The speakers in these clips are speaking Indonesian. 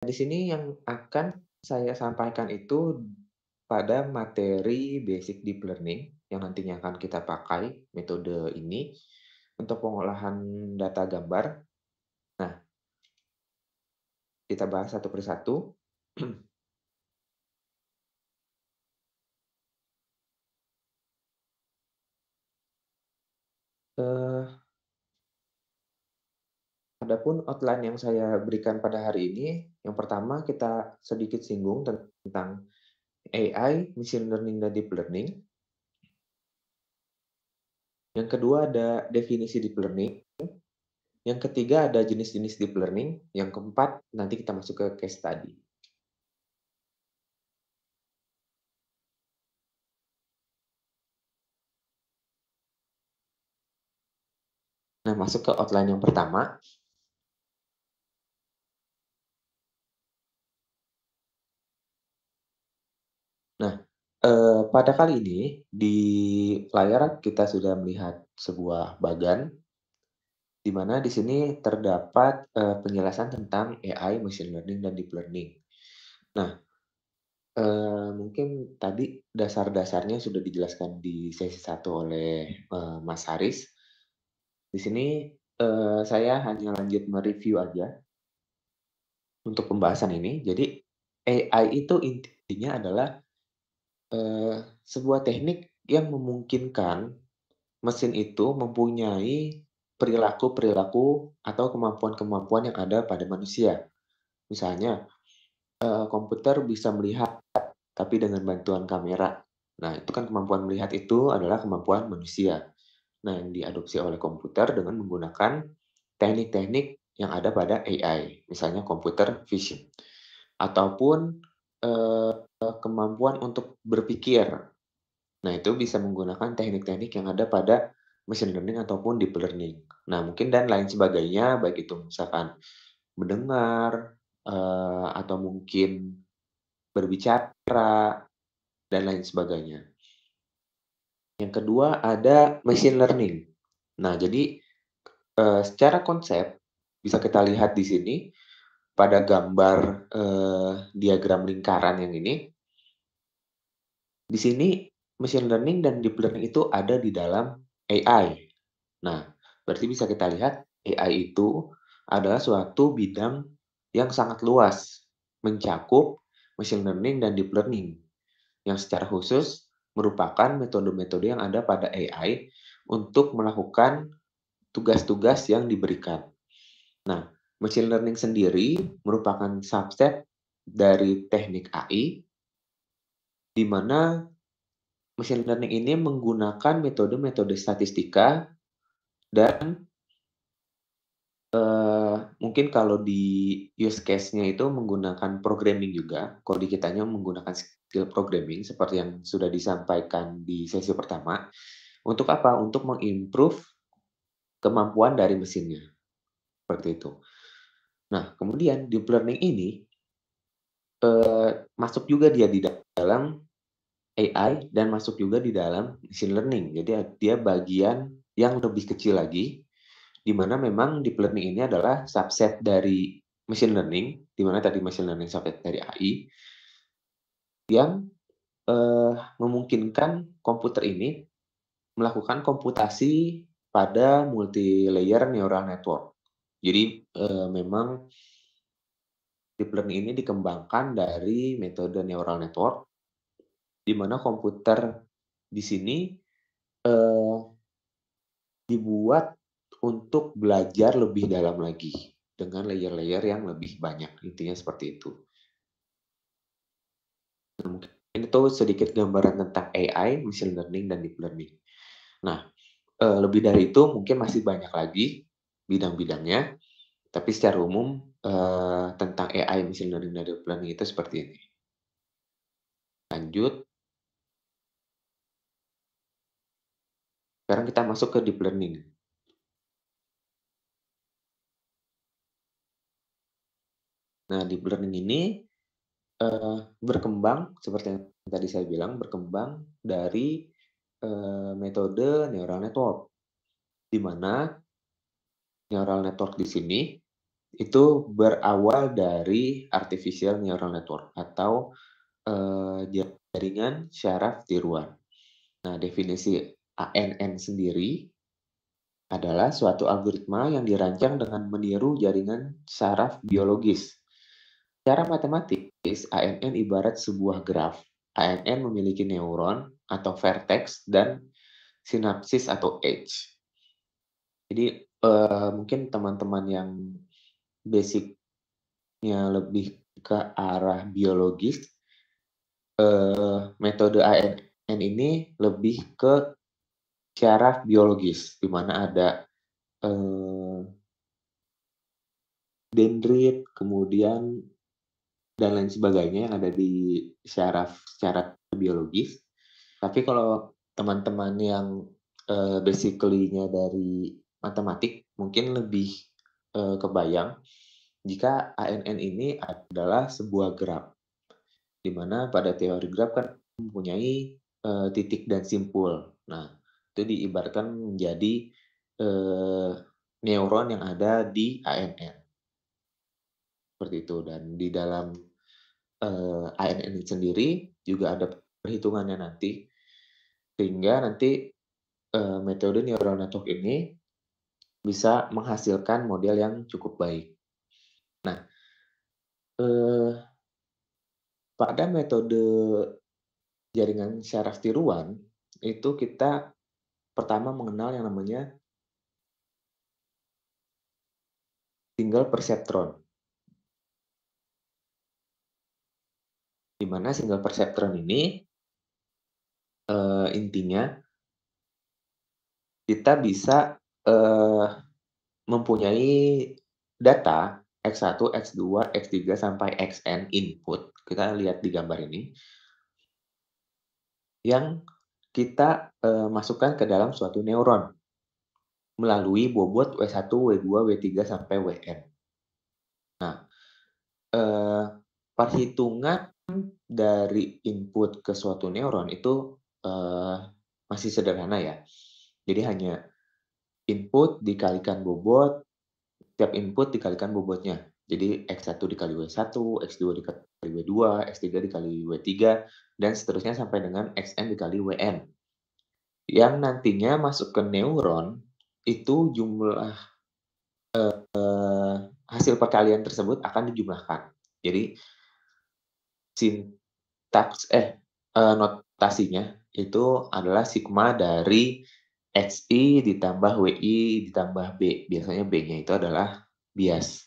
Di sini yang akan saya sampaikan itu pada materi basic deep learning yang nantinya akan kita pakai metode ini untuk pengolahan data gambar. Nah, kita bahas satu persatu. Eee, Adapun outline yang saya berikan pada hari ini, yang pertama kita sedikit singgung tentang AI, machine learning dan deep learning. Yang kedua ada definisi deep learning. Yang ketiga ada jenis-jenis deep learning. Yang keempat nanti kita masuk ke case study. Nah, masuk ke outline yang pertama. Nah, pada kali ini di layar kita sudah melihat sebuah bagan, di mana di sini terdapat, penjelasan tentang AI, machine learning, dan deep learning. Nah, mungkin tadi dasar-dasarnya sudah dijelaskan di sesi satu oleh, Mas Haris. Di sini, saya hanya lanjut mereview aja untuk pembahasan ini. Jadi, AI itu intinya adalah sebuah teknik yang memungkinkan mesin itu mempunyai perilaku-perilaku atau kemampuan-kemampuan yang ada pada manusia. Misalnya, komputer bisa melihat, tapi dengan bantuan kamera. Nah, itu kan kemampuan melihat itu adalah kemampuan manusia. Nah, yang diadopsi oleh komputer dengan menggunakan teknik-teknik yang ada pada AI, misalnya computer vision, ataupun, kemampuan untuk berpikir. Nah, itu bisa menggunakan teknik-teknik yang ada pada machine learning ataupun deep learning. Nah, mungkin dan lain sebagainya, baik itu misalkan mendengar, atau mungkin berbicara, dan lain sebagainya. Yang kedua ada machine learning. Nah, jadi, secara konsep bisa kita lihat di sini pada gambar, diagram lingkaran yang ini, di sini machine learning dan deep learning itu ada di dalam AI. Nah, berarti bisa kita lihat AI itu adalah suatu bidang yang sangat luas, mencakup machine learning dan deep learning, yang secara khusus merupakan metode-metode yang ada pada AI untuk melakukan tugas-tugas yang diberikan. Nah, machine learning sendiri merupakan subset dari teknik AI, di mana machine learning ini menggunakan metode-metode statistika dan mungkin kalau di use case-nya itu menggunakan programming juga, kalau di kitanya menggunakan skill programming seperti yang sudah disampaikan di sesi pertama. Untuk apa? Untuk mengimprove kemampuan dari mesinnya, seperti itu. Nah, kemudian deep learning ini, masuk juga dia di dalam AI dan masuk juga di dalam machine learning. Jadi dia bagian yang lebih kecil lagi, di mana memang deep learning ini adalah subset dari machine learning, di mana tadi machine learning subset dari AI, yang, memungkinkan komputer ini melakukan komputasi pada multi-layer neural network. Jadi, memang deep learning ini dikembangkan dari metode neural network, di mana komputer di sini, eee, dibuat untuk belajar lebih dalam lagi, dengan layer-layer yang lebih banyak, intinya seperti itu. Nah, mungkin itu sedikit gambaran tentang AI, machine learning, dan deep learning. Nah, lebih dari itu mungkin masih banyak lagi bidang-bidangnya, tapi secara umum, tentang AI, machine learning, dan deep learning itu seperti ini. Lanjut, sekarang kita masuk ke deep learning. Nah, deep learning ini, berkembang seperti yang tadi saya bilang, berkembang dari, metode neural network, di mana neural network di sini itu berawal dari artificial neural network atau, jaringan syaraf tiruan. Nah, definisi ANN sendiri adalah suatu algoritma yang dirancang dengan meniru jaringan saraf biologis. Secara matematis, ANN ibarat sebuah graf. ANN memiliki neuron atau vertex dan sinapsis atau edge. Jadi, mungkin teman-teman yang basic-nya lebih ke arah biologis, metode ANN ini lebih ke syaraf biologis, di mana ada, eee, dendrit, kemudian dan lain sebagainya yang ada di syaraf secara biologis. Tapi kalau teman-teman yang, basically-nya dari matematik, mungkin lebih, kebayang jika ANN ini adalah sebuah graf, di mana pada teori graf kan mempunyai, titik dan simpul. Nah, itu diibaratkan menjadi, eee, neuron yang ada di ANN, seperti itu. Dan di dalam ANN ini sendiri juga ada perhitungannya nanti, sehingga nanti, metode neural network ini bisa menghasilkan model yang cukup baik. Nah, eee, pada metode jaringan syaraf tiruan, itu kita pertama mengenal yang namanya single perceptron, di mana single perceptron ini, intinya kita bisa, eee, mempunyai data X1, X2, X3, sampai Xn input, kita lihat di gambar ini, yang kita, masukkan ke dalam suatu neuron melalui bobot W1, W2, W3, sampai Wn. Nah, eee, perhitungan dari input ke suatu neuron itu, eee, masih sederhana ya. Jadi hanya input dikalikan bobot, tiap input dikalikan bobotnya. Jadi X1 dikali W1, X2 dikali W2, X3 dikali W3, dan seterusnya sampai dengan Xn dikali Wn. Yang nantinya masuk ke neuron, itu jumlah, hasil perkalian tersebut akan dijumlahkan. Jadi notasinya itu adalah sigma dari XI ditambah WI ditambah B. Biasanya B-nya itu adalah bias.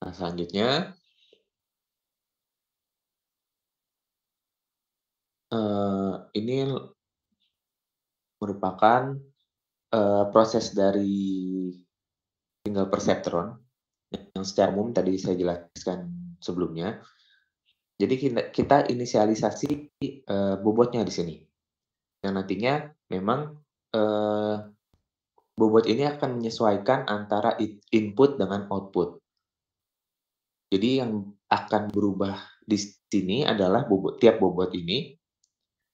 Nah, selanjutnya, ini merupakan, proses dari single perceptron yang secara umum tadi saya jelaskan sebelumnya. Jadi kita inisialisasi, bobotnya di sini, yang nantinya memang, eee, bobot ini akan menyesuaikan antara input dengan output. Jadi yang akan berubah di sini adalah tiap bobot ini,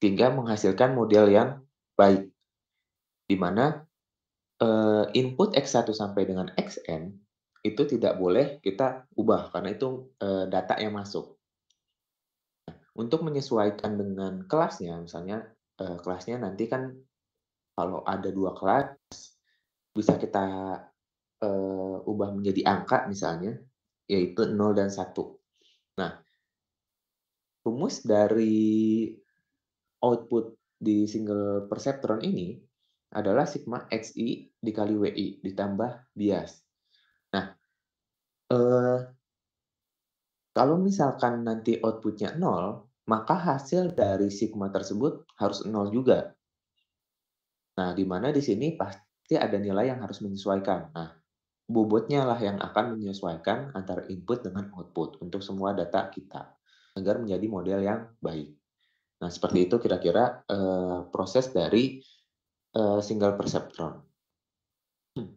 hingga menghasilkan model yang baik, di mana, input X1 sampai dengan Xn, itu tidak boleh kita ubah karena itu, data yang masuk. Untuk menyesuaikan dengan kelasnya, misalnya, kelasnya nanti kan kalau ada 2 kelas, bisa kita, ubah menjadi angka misalnya, yaitu 0 dan 1. Nah, rumus dari output di single perceptron ini adalah sigma Xi dikali Wi ditambah bias. Nah, eee, kalau misalkan nanti output-nya 0, maka hasil dari sigma tersebut harus 0 juga. Nah, di mana di sini pasti ada nilai yang harus menyesuaikan. Nah, bobotnya lah yang akan menyesuaikan antara input dengan output untuk semua data kita, agar menjadi model yang baik. Nah, seperti itu kira-kira, proses dari, single perceptron. Hmm.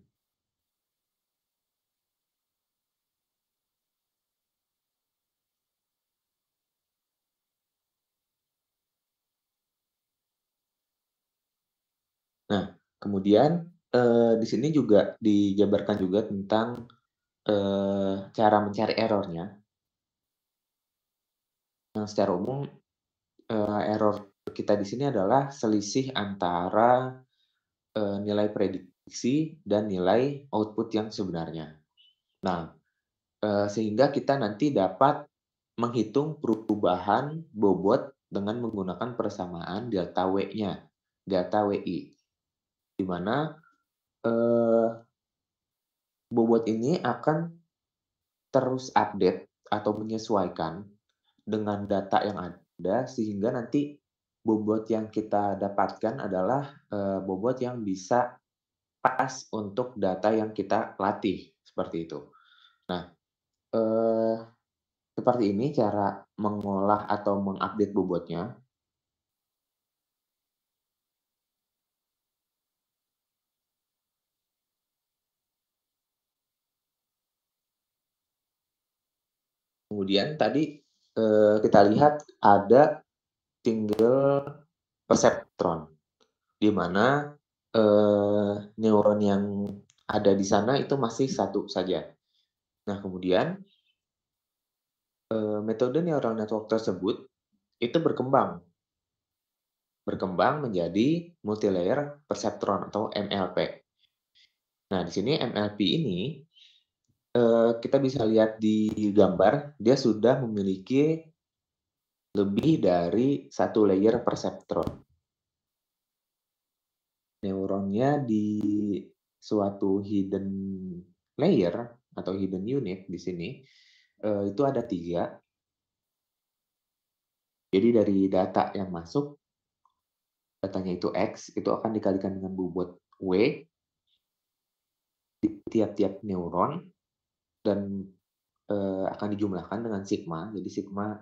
Nah, kemudian, di sini juga dijabarkan juga tentang, cara mencari error-nya, yang secara umum, error kita di sini adalah selisih antara, nilai prediksi dan nilai output yang sebenarnya. Nah, sehingga kita nanti dapat menghitung perubahan bobot dengan menggunakan persamaan delta W-nya, delta WI, di mana, eee, bobot ini akan terus update atau menyesuaikan dengan data yang ada, sehingga nanti bobot yang kita dapatkan adalah, bobot yang bisa pas untuk data yang kita latih, seperti itu. Nah, eee, seperti ini cara mengolah atau mengupdate bobotnya. Kemudian tadi, kita lihat ada single perseptron, di mana, neuron yang ada di sana itu masih satu saja. Nah, kemudian, metode neural network tersebut itu berkembang menjadi multilayer perceptron atau MLP. Nah, di sini MLP ini, kita bisa lihat di gambar, dia sudah memiliki lebih dari satu layer perceptron. Neuronnya di suatu hidden layer atau hidden unit di sini, itu ada 3. Jadi dari data yang masuk, datanya itu X, itu akan dikalikan dengan bobot W di tiap-tiap neuron dan, akan dijumlahkan dengan sigma. Jadi sigma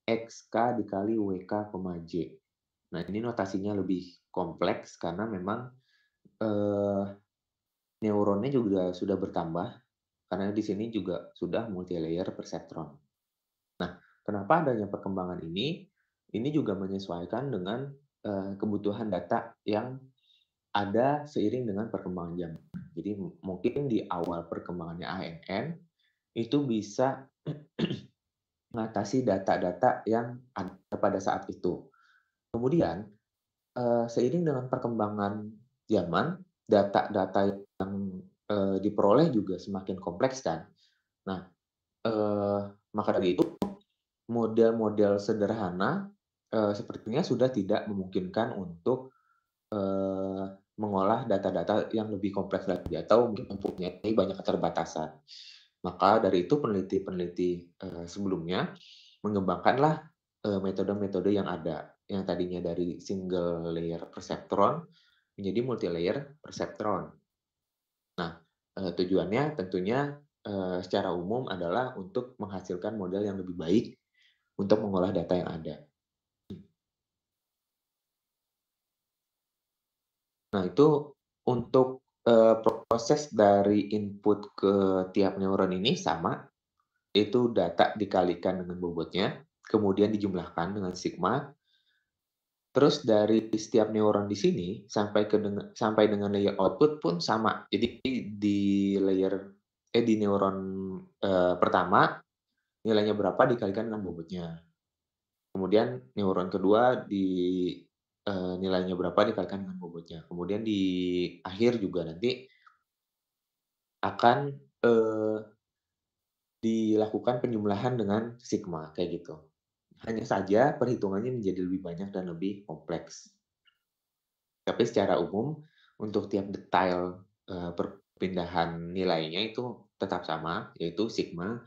XK dikali WK, J. Nah, ini notasinya lebih kompleks karena memang, eee, neuronnya juga sudah bertambah, karena di sini juga sudah multilayer perceptron. Nah, kenapa adanya perkembangan ini? Ini juga menyesuaikan dengan, kebutuhan data yang ada seiring dengan perkembangan zaman. Jadi mungkin di awal perkembangannya ANN, itu bisa mengatasi data-data yang ada pada saat itu. Kemudian, seiring dengan perkembangan zaman, data-data yang, diperoleh juga semakin kompleks kan. Nah, eee, maka dari itu model-model sederhana, sepertinya sudah tidak memungkinkan untuk, mengolah data-data yang lebih kompleks lagi atau mungkin mempunyai banyak keterbatasan. Maka dari itu peneliti-peneliti, sebelumnya mengembangkanlah, metode-metode yang ada, yang tadinya dari single layer perceptron menjadi multi-layer perceptron. Nah, tujuannya tentunya, secara umum adalah untuk menghasilkan model yang lebih baik untuk mengolah data yang ada. Nah, itu untuk, proses dari input ke tiap neuron ini sama, yaitu data dikalikan dengan bobotnya, kemudian dijumlahkan dengan sigma, terus dari setiap neuron di sini sampai dengan layer output pun sama. Jadi di neuron, pertama nilainya berapa dikalikan dengan bobotnya. Kemudian neuron kedua nilainya berapa dikalikan dengan bobotnya. Kemudian di akhir juga nanti akan, dilakukan penjumlahan dengan sigma, kayak gitu. Hanya saja perhitungannya menjadi lebih banyak dan lebih kompleks. Tapi secara umum untuk tiap detail, perpindahan nilainya itu tetap sama, yaitu sigma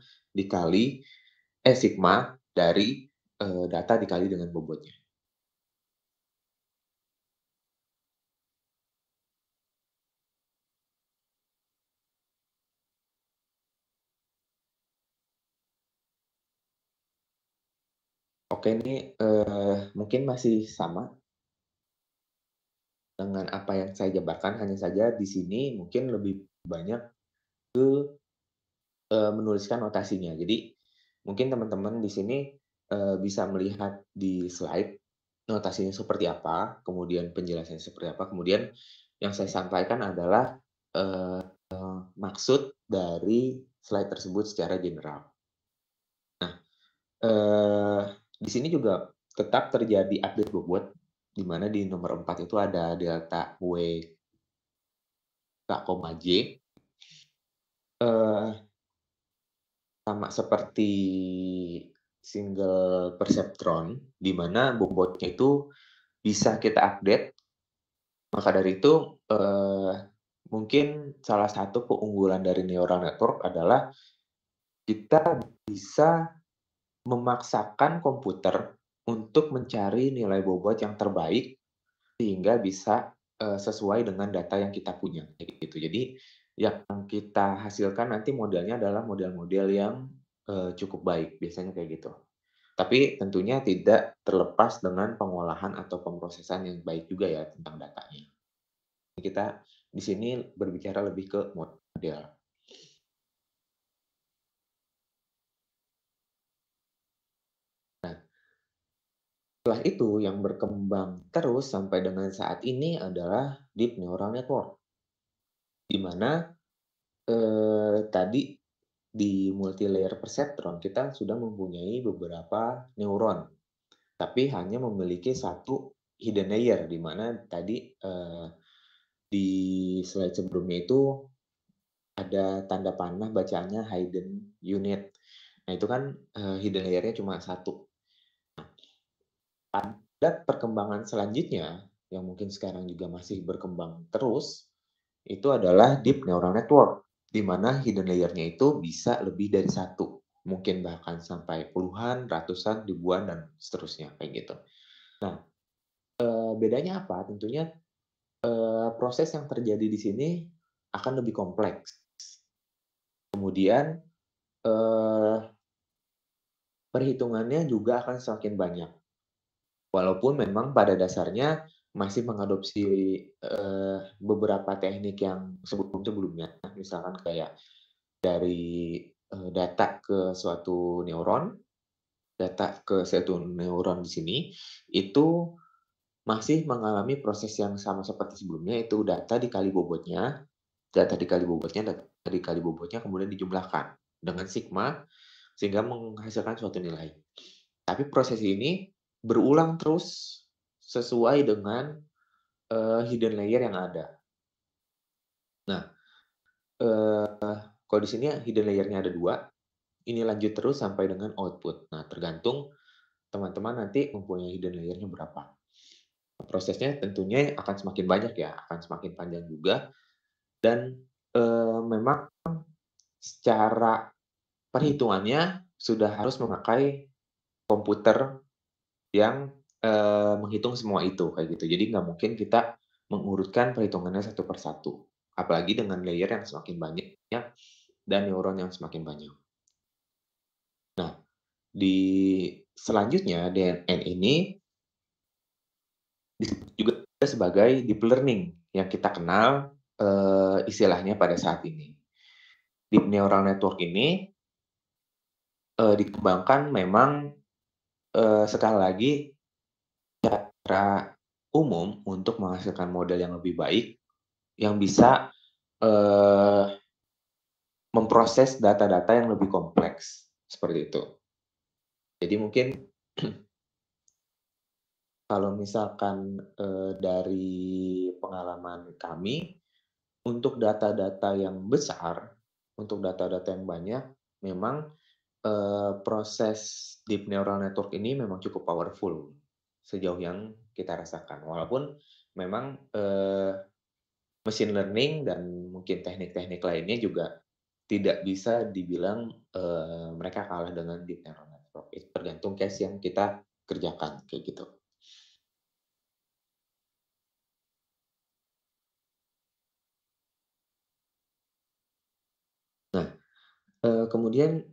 dari, data dikali dengan bobotnya. Oke, ini, mungkin masih sama dengan apa yang saya jabarkan, hanya saja di sini mungkin lebih banyak ke, menuliskan notasinya. Jadi, mungkin teman-teman di sini, bisa melihat di slide, notasinya seperti apa, kemudian penjelasannya seperti apa, kemudian yang saya sampaikan adalah, maksud dari slide tersebut secara general. Eee, di sini juga tetap terjadi update bobot, di mana di nomor 4 itu ada delta W, K, J, eee, sama seperti single perceptron, di mana bobotnya itu bisa kita update. Maka dari itu, mungkin salah satu keunggulan dari neural network adalah kita bisa memaksakan komputer untuk mencari nilai bobot yang terbaik sehingga bisa, sesuai dengan data yang kita punya, kayak gitu. Jadi, yang kita hasilkan nanti modelnya adalah model-model yang, cukup baik, biasanya kayak gitu. Tapi tentunya tidak terlepas dengan pengolahan atau pemrosesan yang baik juga ya tentang datanya. Kita di sini berbicara lebih ke model. Nah, setelah itu yang berkembang terus sampai dengan saat ini adalah deep neural network, di mana, tadi di multilayer perceptron kita sudah mempunyai beberapa neuron, tapi hanya memiliki satu hidden layer, di mana tadi, di slide sebelumnya itu ada tanda panah bacaannya hidden unit. Nah itu kan, hidden layer-nya cuma satu. Pada perkembangan selanjutnya, yang mungkin sekarang juga masih berkembang terus, itu adalah deep neural network, di mana hidden layer-nya itu bisa lebih dari satu, mungkin bahkan sampai puluhan, ratusan, ribuan, dan seterusnya, kayak gitu. Nah, bedanya apa? Tentunya, proses yang terjadi di sini akan lebih kompleks. Kemudian, eee, perhitungannya juga akan semakin banyak. Walaupun memang pada dasarnya masih mengadopsi, beberapa teknik yang sebelum-sebelumnya, misalkan kayak dari, data ke suatu neuron, data ke suatu neuron di sini, itu masih mengalami proses yang sama seperti sebelumnya, yaitu data dikali bobotnya, kemudian dijumlahkan dengan sigma, sehingga menghasilkan suatu nilai. Tapi proses ini berulang terus sesuai dengan, hidden layer yang ada. Nah, kalau di sini hidden layer-nya ada 2, ini lanjut terus sampai dengan output. Nah, tergantung teman-teman nanti mempunyai hidden layer-nya berapa. Prosesnya tentunya akan semakin banyak ya, akan semakin panjang juga dan, memang secara perhitungannya sudah harus memakai komputer yang, menghitung semua itu, kayak gitu. Jadi nggak mungkin kita mengurutkan perhitungannya satu per satu, apalagi dengan layer yang semakin banyak dan neuron yang semakin banyak. Nah, di selanjutnya DNN ini disebut juga sebagai deep learning yang kita kenal, istilahnya pada saat ini. Deep neural network ini, dikembangkan memang, sekali lagi secara umum untuk menghasilkan model yang lebih baik, yang bisa, eee, memproses data-data yang lebih kompleks, seperti itu. Jadi mungkin kalau misalkan, dari pengalaman kami, untuk data-data yang besar, untuk data-data yang banyak, memang, proses deep neural network ini memang cukup powerful, sejauh yang kita rasakan. Walaupun memang, machine learning dan mungkin teknik-teknik lainnya juga tidak bisa dibilang, mereka kalah dengan deep neural network. Itu tergantung case yang kita kerjakan, kayak gitu. Nah, kemudian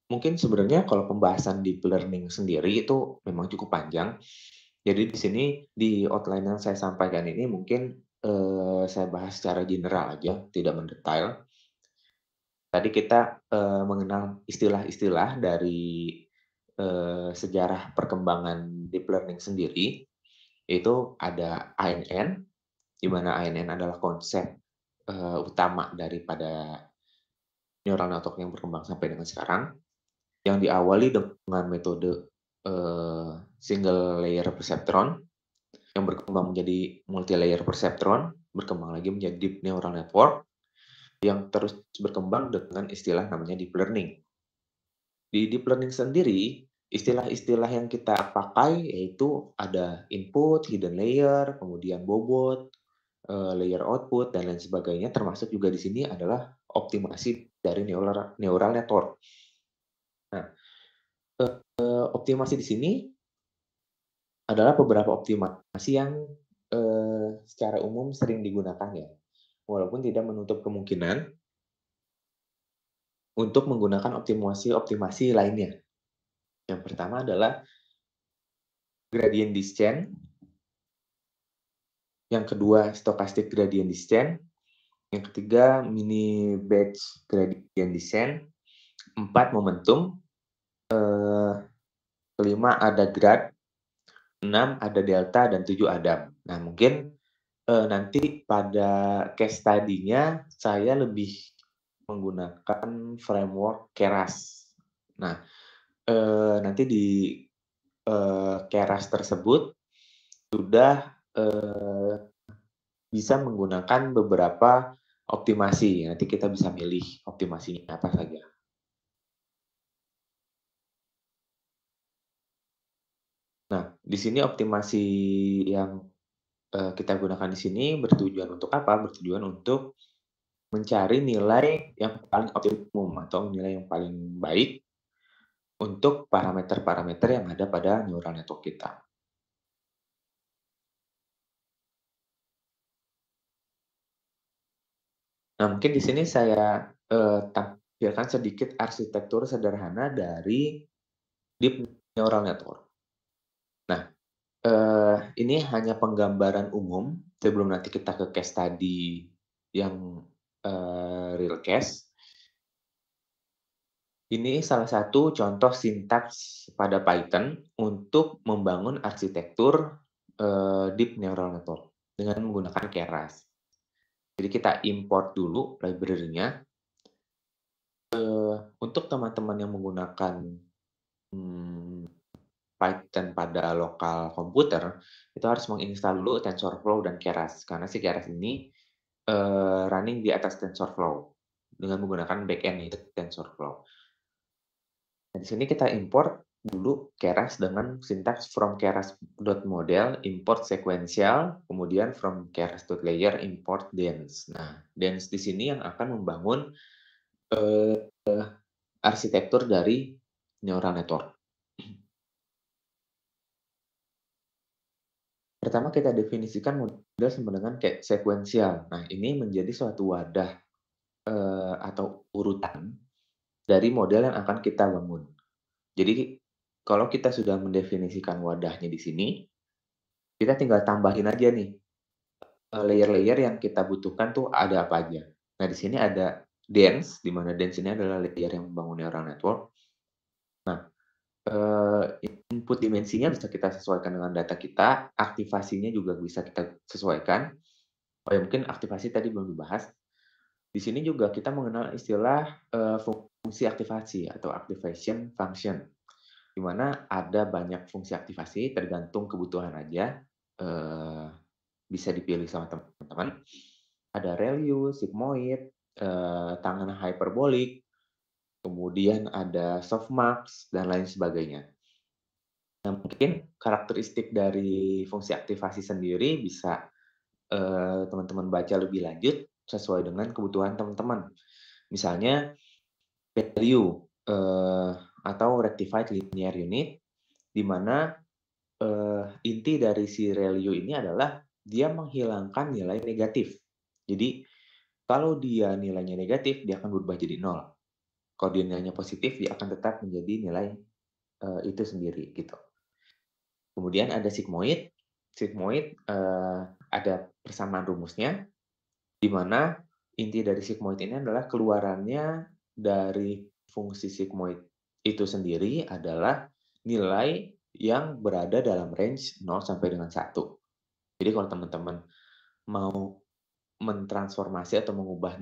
mungkin sebenarnya kalau pembahasan deep learning sendiri itu memang cukup panjang. Jadi di sini, di outline yang saya sampaikan ini mungkin, saya bahas secara general aja, tidak mendetail. Tadi kita, mengenal istilah-istilah dari, sejarah perkembangan deep learning sendiri, itu ada ANN, di mana ANN adalah konsep, utama daripada neural network yang berkembang sampai dengan sekarang, yang diawali dengan metode, single layer perceptron, yang berkembang menjadi multi-layer perceptron, berkembang lagi menjadi deep neural network, yang terus berkembang dengan istilah namanya deep learning. Di deep learning sendiri, istilah-istilah yang kita pakai yaitu ada input, hidden layer, kemudian bobot, layer output, dan lain sebagainya, termasuk juga di sini adalah optimasi dari neural network. Nah, optimasi di sini adalah beberapa optimasi yang secara umum sering digunakan ya, walaupun tidak menutup kemungkinan untuk menggunakan optimasi-optimasi lainnya. Yang pertama adalah gradient descent, yang kedua stochastic gradient descent, yang ketiga mini batch gradient descent, 4 momentum, kelima ada grad, 6 ada delta, dan 7 Adam. Nah, mungkin nanti pada case study-nya saya lebih menggunakan framework Keras. Nah, nanti di Keras tersebut sudah bisa menggunakan beberapa optimasi. Nanti kita bisa milih optimasinya apa saja. Nah, di sini optimasi yang kita gunakan di sini bertujuan untuk apa? Bertujuan untuk mencari nilai yang paling optimum atau nilai yang paling baik untuk parameter-parameter yang ada pada neural network kita. Nah, mungkin di sini saya tampilkan sedikit arsitektur sederhana dari deep neural network. Nah, ini hanya penggambaran umum sebelum nanti kita ke case study yang real case. Ini salah satu contoh sintaks pada Python untuk membangun arsitektur deep neural network dengan menggunakan Keras. Jadi kita import dulu library-nya. Untuk teman-teman yang menggunakan Python pada lokal komputer, itu harus menginstal dulu TensorFlow dan Keras, karena si Keras ini running di atas TensorFlow dengan menggunakan backend itu TensorFlow. Nah, di sini kita import dulu Keras dengan sintaks from keras.model import sequential, kemudian from keras.layer import dense. Nah, dense di sini yang akan membangun arsitektur dari neural network. Pertama kita definisikan model sama dengan sekuensial. Nah, ini menjadi suatu wadah atau urutan dari model yang akan kita bangun. Jadi kalau kita sudah mendefinisikan wadahnya di sini, kita tinggal tambahin aja nih layer-layer yang kita butuhkan tuh ada apa aja. Nah, di sini ada dense, di mana dense ini adalah layer yang membangun neural network. Nah, input dimensinya bisa kita sesuaikan dengan data kita, aktivasinya juga bisa kita sesuaikan. Oh ya, mungkin aktivasi tadi belum dibahas. Di sini juga kita mengenal istilah fungsi aktivasi atau activation function, di mana ada banyak fungsi aktivasi tergantung kebutuhan aja, bisa dipilih sama teman-teman. Ada ReLU, sigmoid, tangan hyperbolik, kemudian ada softmax, dan lain sebagainya. Nah, mungkin karakteristik dari fungsi aktivasi sendiri bisa teman-teman baca lebih lanjut sesuai dengan kebutuhan teman-teman. Misalnya value atau rectified linear unit, di mana inti dari si ReLU ini adalah dia menghilangkan nilai negatif. Jadi kalau dia nilainya negatif, dia akan berubah jadi 0. Kalau dia nilainya positif, dia akan tetap menjadi nilai itu sendiri gitu. Kemudian ada sigmoid. Sigmoid ada persamaan rumusnya, di mana inti dari sigmoid ini adalah keluarannya dari fungsi sigmoid itu sendiri adalah nilai yang berada dalam range 0 sampai dengan 1. Jadi kalau teman-teman mau mentransformasi atau mengubah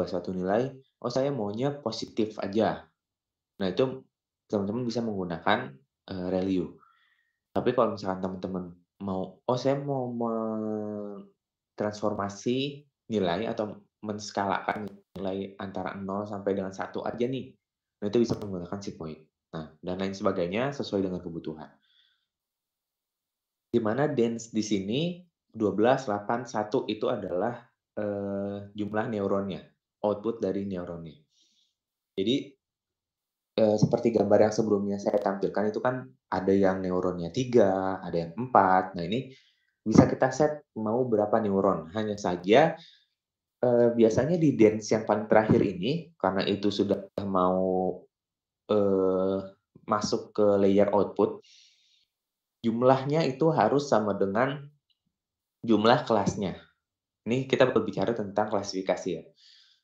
suatu nilai, "Oh saya maunya positif aja." Nah itu teman-teman bisa menggunakan, ReLU. Tapi kalau misalkan teman-teman mau, "Oh saya mau mentransformasi nilai atau menskalakan nilai antara 0 sampai dengan 1 aja nih." Nah itu bisa menggunakan si point. Nah, dan lain sebagainya sesuai dengan kebutuhan. Di mana DENS di sini 12, 8, 1 itu adalah, jumlah neuronnya, output dari neuronnya. Jadi, seperti gambar yang sebelumnya saya tampilkan itu kan ada yang neuronnya 3, ada yang 4. Nah ini bisa kita set mau berapa neuron. Hanya saja, biasanya di DENS yang paling terakhir ini, karena itu sudah mau, eee, masuk ke layer output, jumlahnya itu harus sama dengan jumlah kelasnya. Ini kita berbicara tentang klasifikasi ya.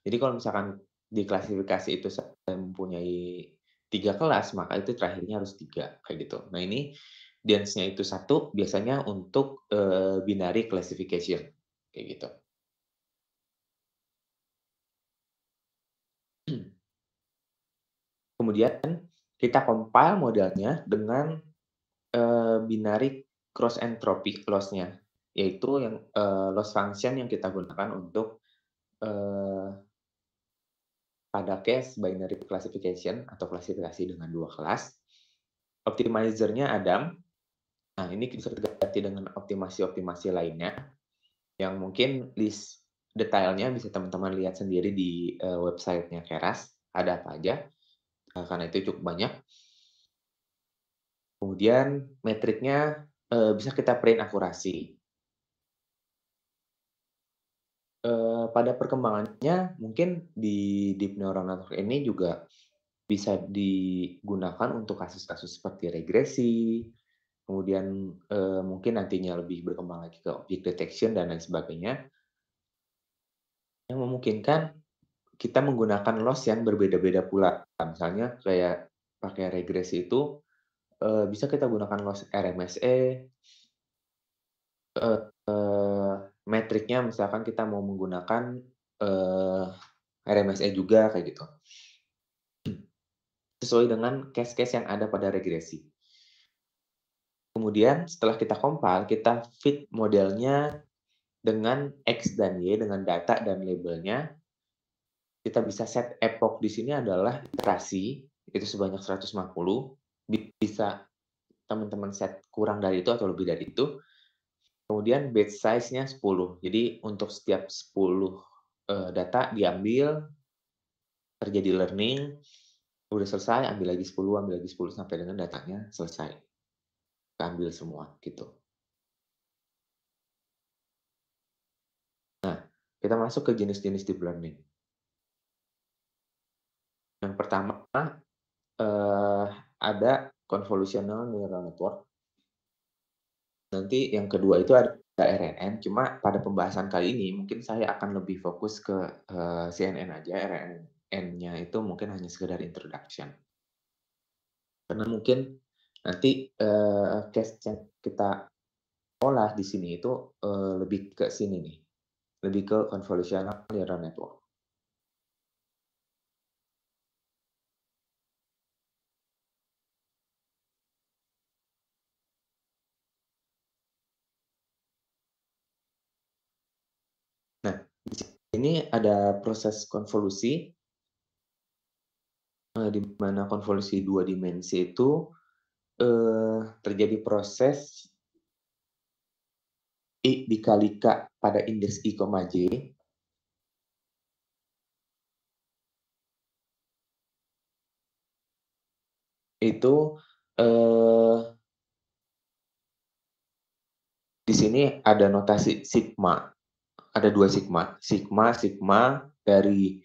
Jadi kalau misalkan di klasifikasi itu saya mempunyai 3 kelas, maka itu terakhirnya harus 3 kayak gitu. Nah ini DENS-nya itu 1 biasanya untuk, binary classification, kayak gitu. Kemudian kita compile modelnya dengan, binary cross entropy loss-nya, yaitu yang, loss function yang kita gunakan untuk, eee pada case binary classification atau klasifikasi dengan 2 kelas, optimizer-nya Adam. Nah, ini bisa terganti dengan optimasi-optimasi lainnya yang mungkin list detailnya bisa teman-teman lihat sendiri di, website-nya Keras, ada apa aja, karena itu cukup banyak. Kemudian metriknya, bisa kita print akurasi. Pada perkembangannya mungkin di deep neural network ini juga bisa digunakan untuk kasus-kasus seperti regresi, kemudian, mungkin nantinya lebih berkembang lagi ke object detection dan lain sebagainya, yang memungkinkan kita menggunakan loss yang berbeda-beda pula. Misalnya kayak pakai regresi itu, bisa kita gunakan loss RMSE, metriknya misalkan kita mau menggunakan, eee, RMSE juga kayak gitu, sesuai dengan case-case yang ada pada regresi. Kemudian setelah kita compile, kita fit modelnya dengan X dan Y, dengan data dan labelnya, kita bisa set epoch di sini adalah iterasi, itu sebanyak 150, bisa teman-teman set kurang dari itu atau lebih dari itu. Kemudian batch size-nya 10. Jadi untuk setiap 10, data diambil, terjadi learning, udah selesai, ambil lagi 10 sampai dengan datanya selesai, keambil semua, gitu. Nah, kita masuk ke jenis-jenis deep learning. Yang pertama, eee, ada convolutional neural network. Nanti yang kedua itu ada RNN, cuma pada pembahasan kali ini mungkin saya akan lebih fokus ke, CNN aja, RNN-nya itu mungkin hanya sekedar introduction. Karena mungkin nanti, case yang kita olah di sini itu, lebih ke sini nih, lebih ke convolutional neural network. Nah, di sini ada proses konvolusi, di mana konvolusi 2 dimensi itu, terjadi proses I dikali K pada indeks I, J, itu, eee, di sini ada notasi sigma, ada 2 sigma. Sigma dari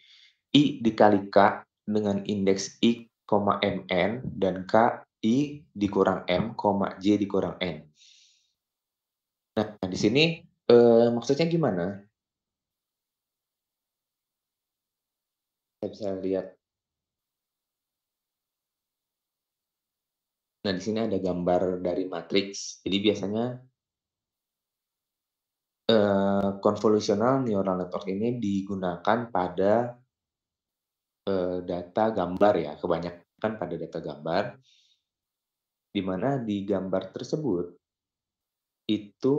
I dikali K dengan indeks I, Mn dan K I dikurang M, J dikurang N. Nah, di sini, maksudnya gimana? Saya bisa lihat. Nah, di sini ada gambar dari matriks. Jadi biasanya, convolutional neural network ini digunakan pada, data gambar ya, kebanyakan pada data gambar, di mana di gambar tersebut itu,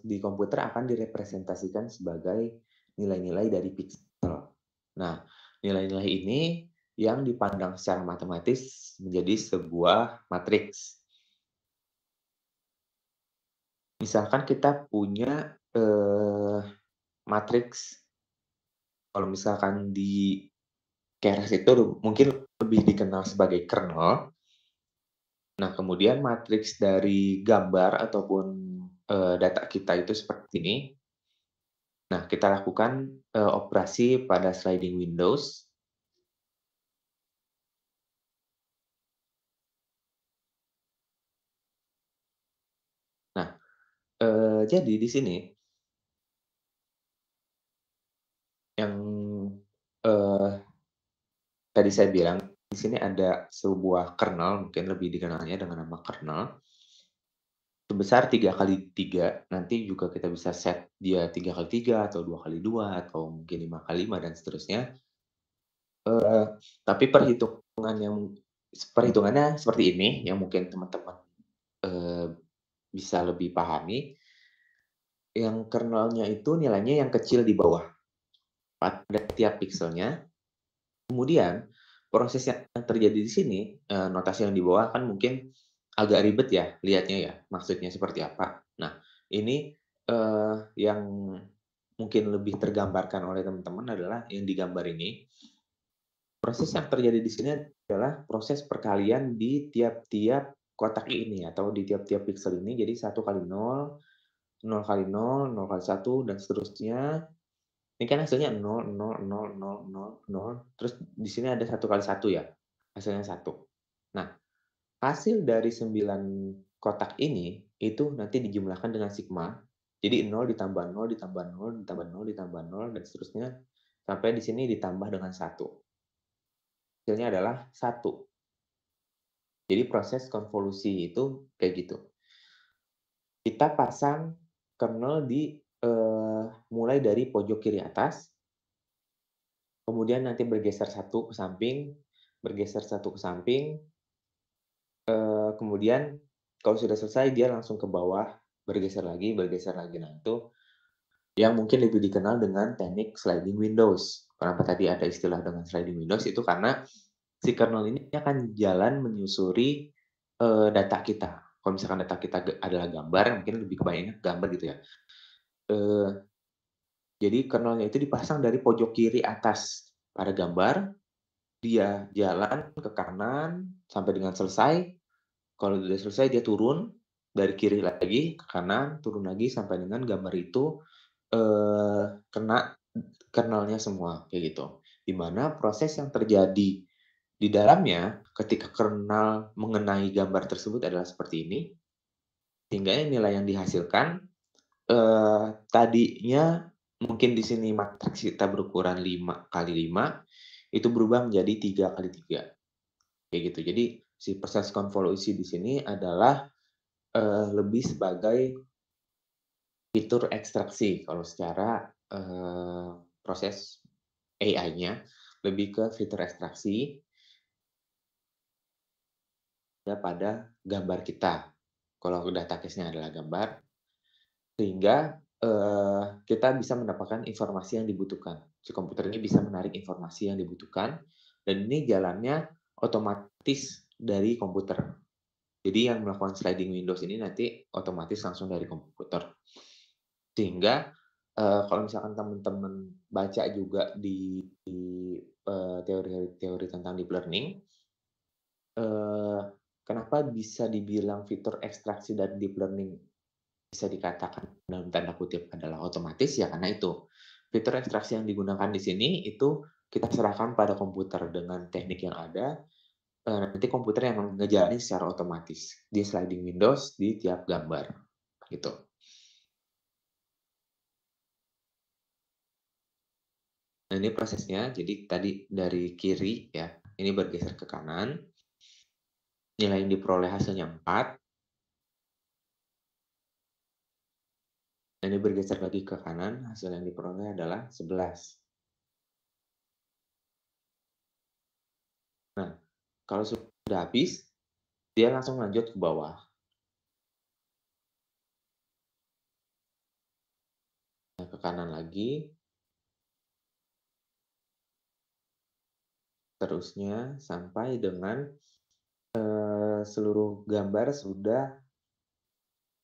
di komputer akan direpresentasikan sebagai nilai-nilai dari piksel. Nah, nilai-nilai ini yang dipandang secara matematis menjadi sebuah matriks. Misalkan kita punya, matriks, kalau misalkan di Keras itu mungkin lebih dikenal sebagai kernel. Nah, kemudian matriks dari gambar ataupun, data kita itu seperti ini. Nah, kita lakukan, operasi pada sliding windows. Nah, jadi di sini yang, eee, tadi saya bilang, di sini ada sebuah kernel, mungkin lebih dikenalnya dengan nama kernel, sebesar 3 kali 3. Nanti juga kita bisa set dia 3 kali 3 atau 2 kali 2 atau mungkin 5 kali 5 dan seterusnya. Eee, tapi perhitungannya seperti ini yang mungkin teman-teman, eee, bisa lebih pahami, yang kernelnya itu nilainya yang kecil di bawah pada tiap pikselnya. Kemudian proses yang terjadi di sini, notasi yang di bawah kan mungkin agak ribet ya lihatnya ya, maksudnya seperti apa. Nah, ini, yang mungkin lebih tergambarkan oleh teman-teman adalah yang digambar ini. Proses yang terjadi di sini adalah proses perkalian di tiap-tiap kotak ini atau di tiap-tiap piksel ini. Jadi 1 kali 0, 0 kali 0, 0 kali 1 dan seterusnya. Ini kan hasilnya 0, 0, 0, 0, 0, 0, terus di sini ada 1 kali 1 ya, hasilnya 1. Nah, hasil dari 9 kotak ini, itu nanti dijumlahkan dengan sigma. Jadi 0 ditambah 0 ditambah 0 ditambah 0 ditambah 0 dan seterusnya, sampai di sini ditambah dengan 1. Hasilnya adalah 1. Jadi proses konvolusi itu kayak gitu. Kita pasang kernel di, mulai dari pojok kiri atas, kemudian nanti bergeser satu ke samping, bergeser satu ke samping, kemudian kalau sudah selesai dia langsung ke bawah, bergeser lagi bergeser lagi. Nah, itu yang mungkin lebih dikenal dengan teknik sliding windows. Kenapa tadi ada istilah dengan sliding windows, itu karena si kernel ini akan jalan menyusuri, data kita. Kalau misalkan data kita adalah gambar, mungkin lebih kebayangnya gambar gitu ya. Eee, jadi kernelnya itu dipasang dari pojok kiri atas pada gambar, dia jalan ke kanan sampai dengan selesai. Kalau udah selesai dia turun, dari kiri lagi ke kanan, turun lagi sampai dengan gambar itu, kena kernelnya semua, kayak gitu. Di mana proses yang terjadi di dalamnya ketika kernel mengenai gambar tersebut adalah seperti ini, sehingga nilai yang dihasilkan, tadinya mungkin di sini matriks kita berukuran 5 kali 5 itu berubah menjadi 3 kali 3 kayak gitu. Jadi si proses konvolusi di sini adalah, lebih sebagai fitur ekstraksi kalau secara, proses AI-nya, lebih ke fitur ekstraksi ya pada gambar kita. Kalau data case-nya adalah gambar, sehingga, kita bisa mendapatkan informasi yang dibutuhkan. Si komputer ini bisa menarik informasi yang dibutuhkan, dan ini jalannya otomatis dari komputer. Jadi yang melakukan sliding windows ini nanti otomatis langsung dari komputer. Sehingga, kalau misalkan teman-teman baca juga di teori-teori tentang deep learning, eee, kenapa bisa dibilang fitur ekstraksi dari deep learning bisa dikatakan dalam tanda kutip adalah otomatis, ya karena itu. Fitur ekstraksi yang digunakan di sini itu kita serahkan pada komputer dengan teknik yang ada, nanti komputer yang ngejalanin secara otomatis di sliding windows di tiap gambar, gitu. Nah, ini prosesnya, jadi tadi dari kiri ya, ini bergeser ke kanan, nilai yang diperoleh hasilnya 4, dan ini bergeser lagi ke kanan, hasil yang diperoleh adalah 11. Nah, kalau sudah habis, dia langsung lanjut ke bawah. Nah, ke kanan lagi, terusnya sampai dengan seluruh gambar sudah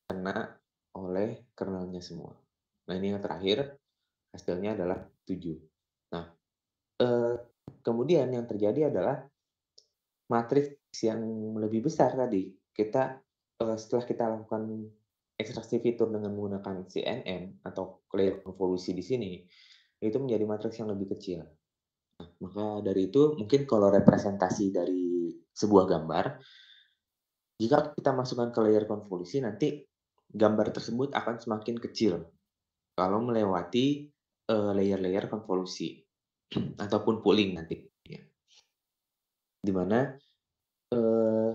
kena oleh kernelnya semua. Nah, ini yang terakhir, hasilnya adalah 7. Nah, eee, kemudian yang terjadi adalah matriks yang lebih besar tadi, setelah kita lakukan ekstraksi fitur dengan menggunakan CNN atau layer konvolusi di sini, itu menjadi matriks yang lebih kecil. Maka dari itu mungkin kalau representasi dari sebuah gambar, jika kita masukkan ke layer konvolusi nanti gambar tersebut akan semakin kecil kalau melewati, layer-layer konvolusi ataupun pooling nanti ya. Di mana, eee,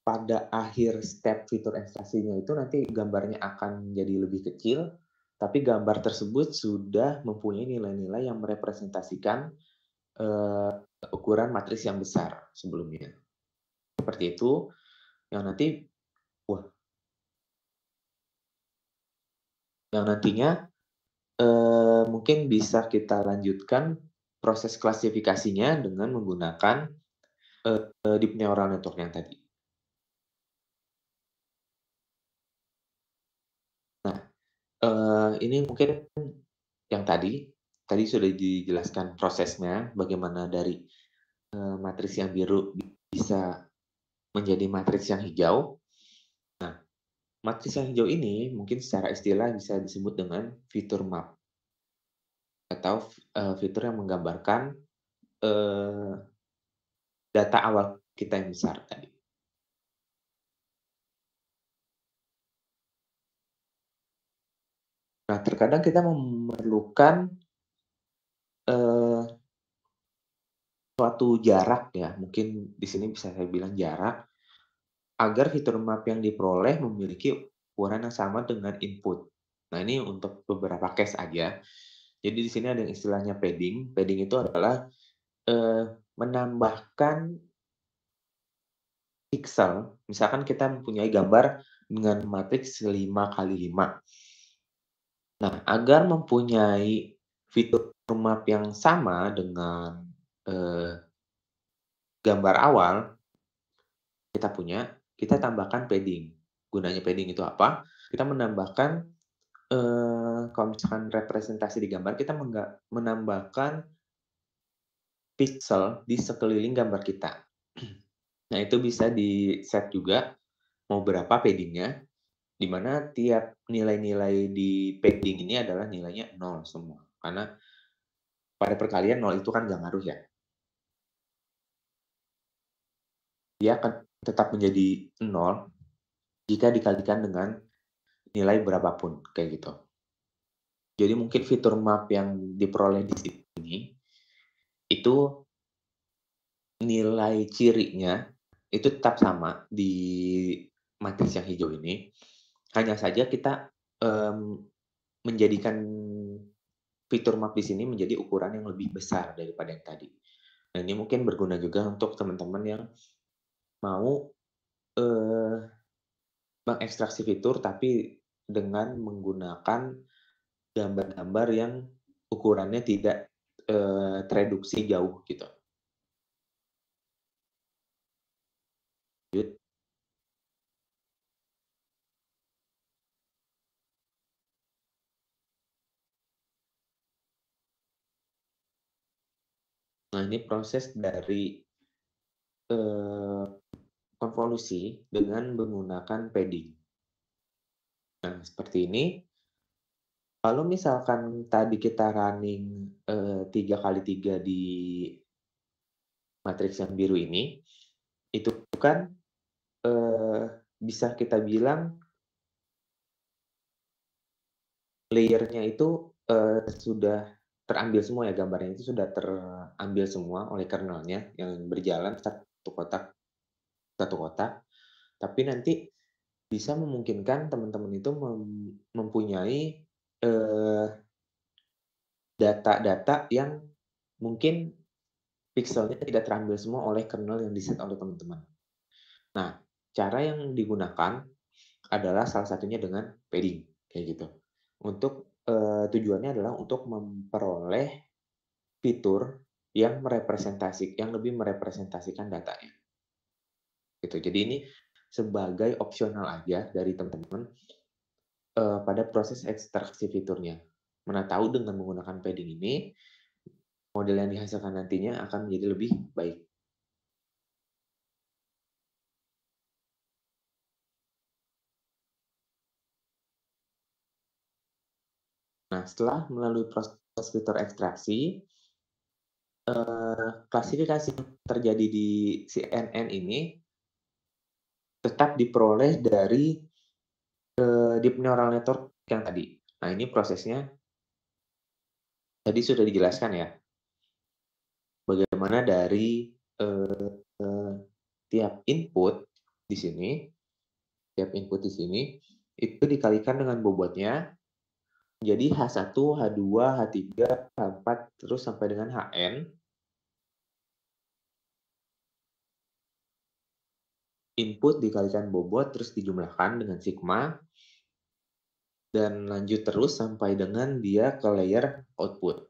pada akhir step fitur ekstraksinya itu nanti gambarnya akan jadi lebih kecil, tapi gambar tersebut sudah mempunyai nilai-nilai yang merepresentasikan, eee, ukuran matriks yang besar sebelumnya. Seperti itu, yang nanti wah, yang nantinya, mungkin bisa kita lanjutkan proses klasifikasinya dengan menggunakan, deep neural network yang tadi. Nah, ini mungkin yang tadi sudah dijelaskan prosesnya, bagaimana dari, matriks yang biru bisa menjadi matriks yang hijau. Nah, matriks yang hijau ini mungkin secara istilah bisa disebut dengan fitur map atau, fitur yang menggambarkan, eee, data awal kita yang besar tadi. Nah, terkadang kita memerlukan, eee, suatu jarak ya, mungkin di sini bisa saya bilang jarak, agar fitur map yang diperoleh memiliki ukuran yang sama dengan input. Nah, ini untuk beberapa case aja. Jadi di sini ada yang istilahnya padding. Padding itu adalah, menambahkan pixel, misalkan kita mempunyai gambar dengan matriks 5 kali 5. Nah, agar mempunyai fitur map yang sama dengan, eee, gambar awal kita punya, kita tambahkan padding. Gunanya padding itu apa? Kita menambahkan, kalau misalkan representasi di gambar, kita menambahkan pixel di sekeliling gambar kita. Nah, itu bisa di-set juga mau berapa padding-nya, di mana tiap nilai-nilai di padding ini adalah nilainya 0 semua. Karena pada perkalian 0 itu kan nggak ngaruh ya, dia akan tetap menjadi 0 jika dikalikan dengan nilai berapapun, kayak gitu. Jadi mungkin fitur map yang diperoleh di sini, itu nilai cirinya itu tetap sama di matriks yang hijau ini, hanya saja kita, menjadikan fitur map di sini menjadi ukuran yang lebih besar daripada yang tadi. Nah, ini mungkin berguna juga untuk teman-teman yang mau, eee, mengekstraksi fitur tapi dengan menggunakan gambar-gambar yang ukurannya tidak, tereduksi jauh gitu. Nah, ini proses dari, eee, konvolusi dengan menggunakan padding. Nah, seperti ini, kalau misalkan tadi kita running, 3 kali 3 di matriks yang biru ini, itu kan, eee, bisa kita bilang layer-nya itu, sudah terambil semua ya, gambarnya itu sudah terambil semua oleh kernelnya yang berjalan satu kotak. satu kotak, tapi nanti bisa memungkinkan teman-teman itu mempunyai, eee, data-data yang mungkin pikselnya tidak terambil semua oleh kernel yang di-set oleh teman-teman. Nah, cara yang digunakan adalah salah satunya dengan padding, kayak gitu. Tujuannya adalah untuk memperoleh fitur yang lebih merepresentasikan datanya, gitu. Jadi ini sebagai opsional aja dari teman-teman, pada proses ekstraksi fiturnya. Mana tahu dengan menggunakan padding ini, model yang dihasilkan nantinya akan menjadi lebih baik. Nah, setelah melalui proses fitur ekstraksi, klasifikasi yang terjadi di CNN ini tetap diperoleh dari, deep neural network yang tadi. Nah, ini prosesnya tadi sudah dijelaskan ya, bagaimana dari, tiap input di sini tiap input di sini, itu dikalikan dengan bobotnya, jadi H1, H2, H3, H4, terus sampai dengan Hn, input dikalikan bobot, terus dijumlahkan dengan sigma, dan lanjut terus sampai dengan dia ke layer output.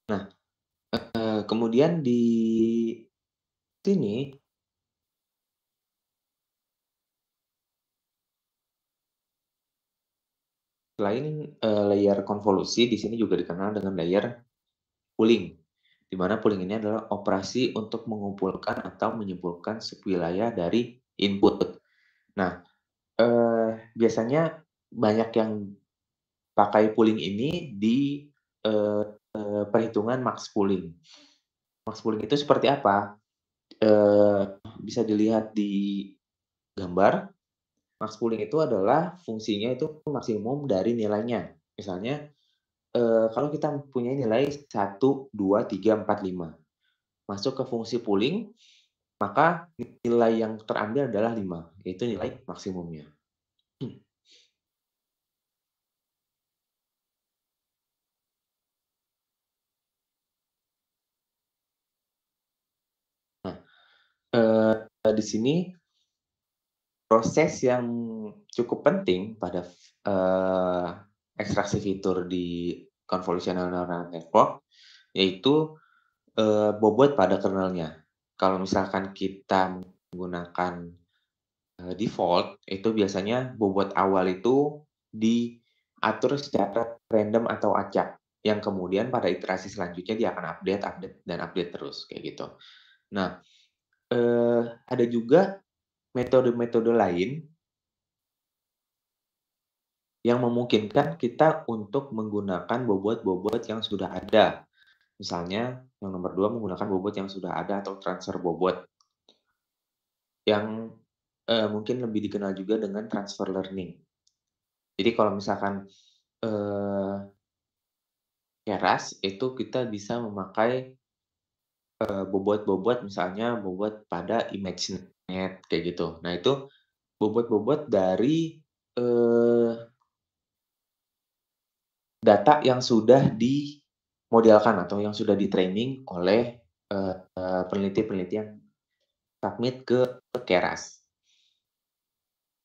Nah, kemudian di sini, selain, layer konvolusi, di sini juga dikenal dengan layer pooling, di mana pooling ini adalah operasi untuk mengumpulkan atau menyimpulkan subwilayah dari input. Nah, biasanya banyak yang pakai pooling ini di, perhitungan max pooling. Max pooling itu seperti apa? Bisa dilihat di gambar, max pooling itu adalah fungsinya itu maksimum dari nilainya. Misalnya, kalau kita mempunyai nilai 1, 2, 3, 4, 5, masuk ke fungsi pooling, maka nilai yang terambil adalah 5, yaitu nilai maksimumnya. Nah, di sini proses yang cukup penting pada ekstraksi fitur di convolutional neural network, yaitu, bobot pada kernelnya. Kalau misalkan kita menggunakan, default, itu biasanya bobot awal itu diatur secara random atau acak, yang kemudian pada iterasi selanjutnya dia akan update update dan update terus, kayak gitu. Nah, ada juga metode-metode lain yang memungkinkan kita untuk menggunakan bobot-bobot yang sudah ada. Misalnya yang nomor 2 menggunakan bobot yang sudah ada atau transfer bobot, yang, mungkin lebih dikenal juga dengan transfer learning. Jadi kalau misalkan, eee, Keras itu kita bisa memakai, bobot-bobot misalnya bobot pada ImageNet kayak gitu. Nah itu bobot-bobot dari, eee data yang sudah dimodelkan atau yang sudah di-training oleh, peneliti-peneliti yang submit ke Keras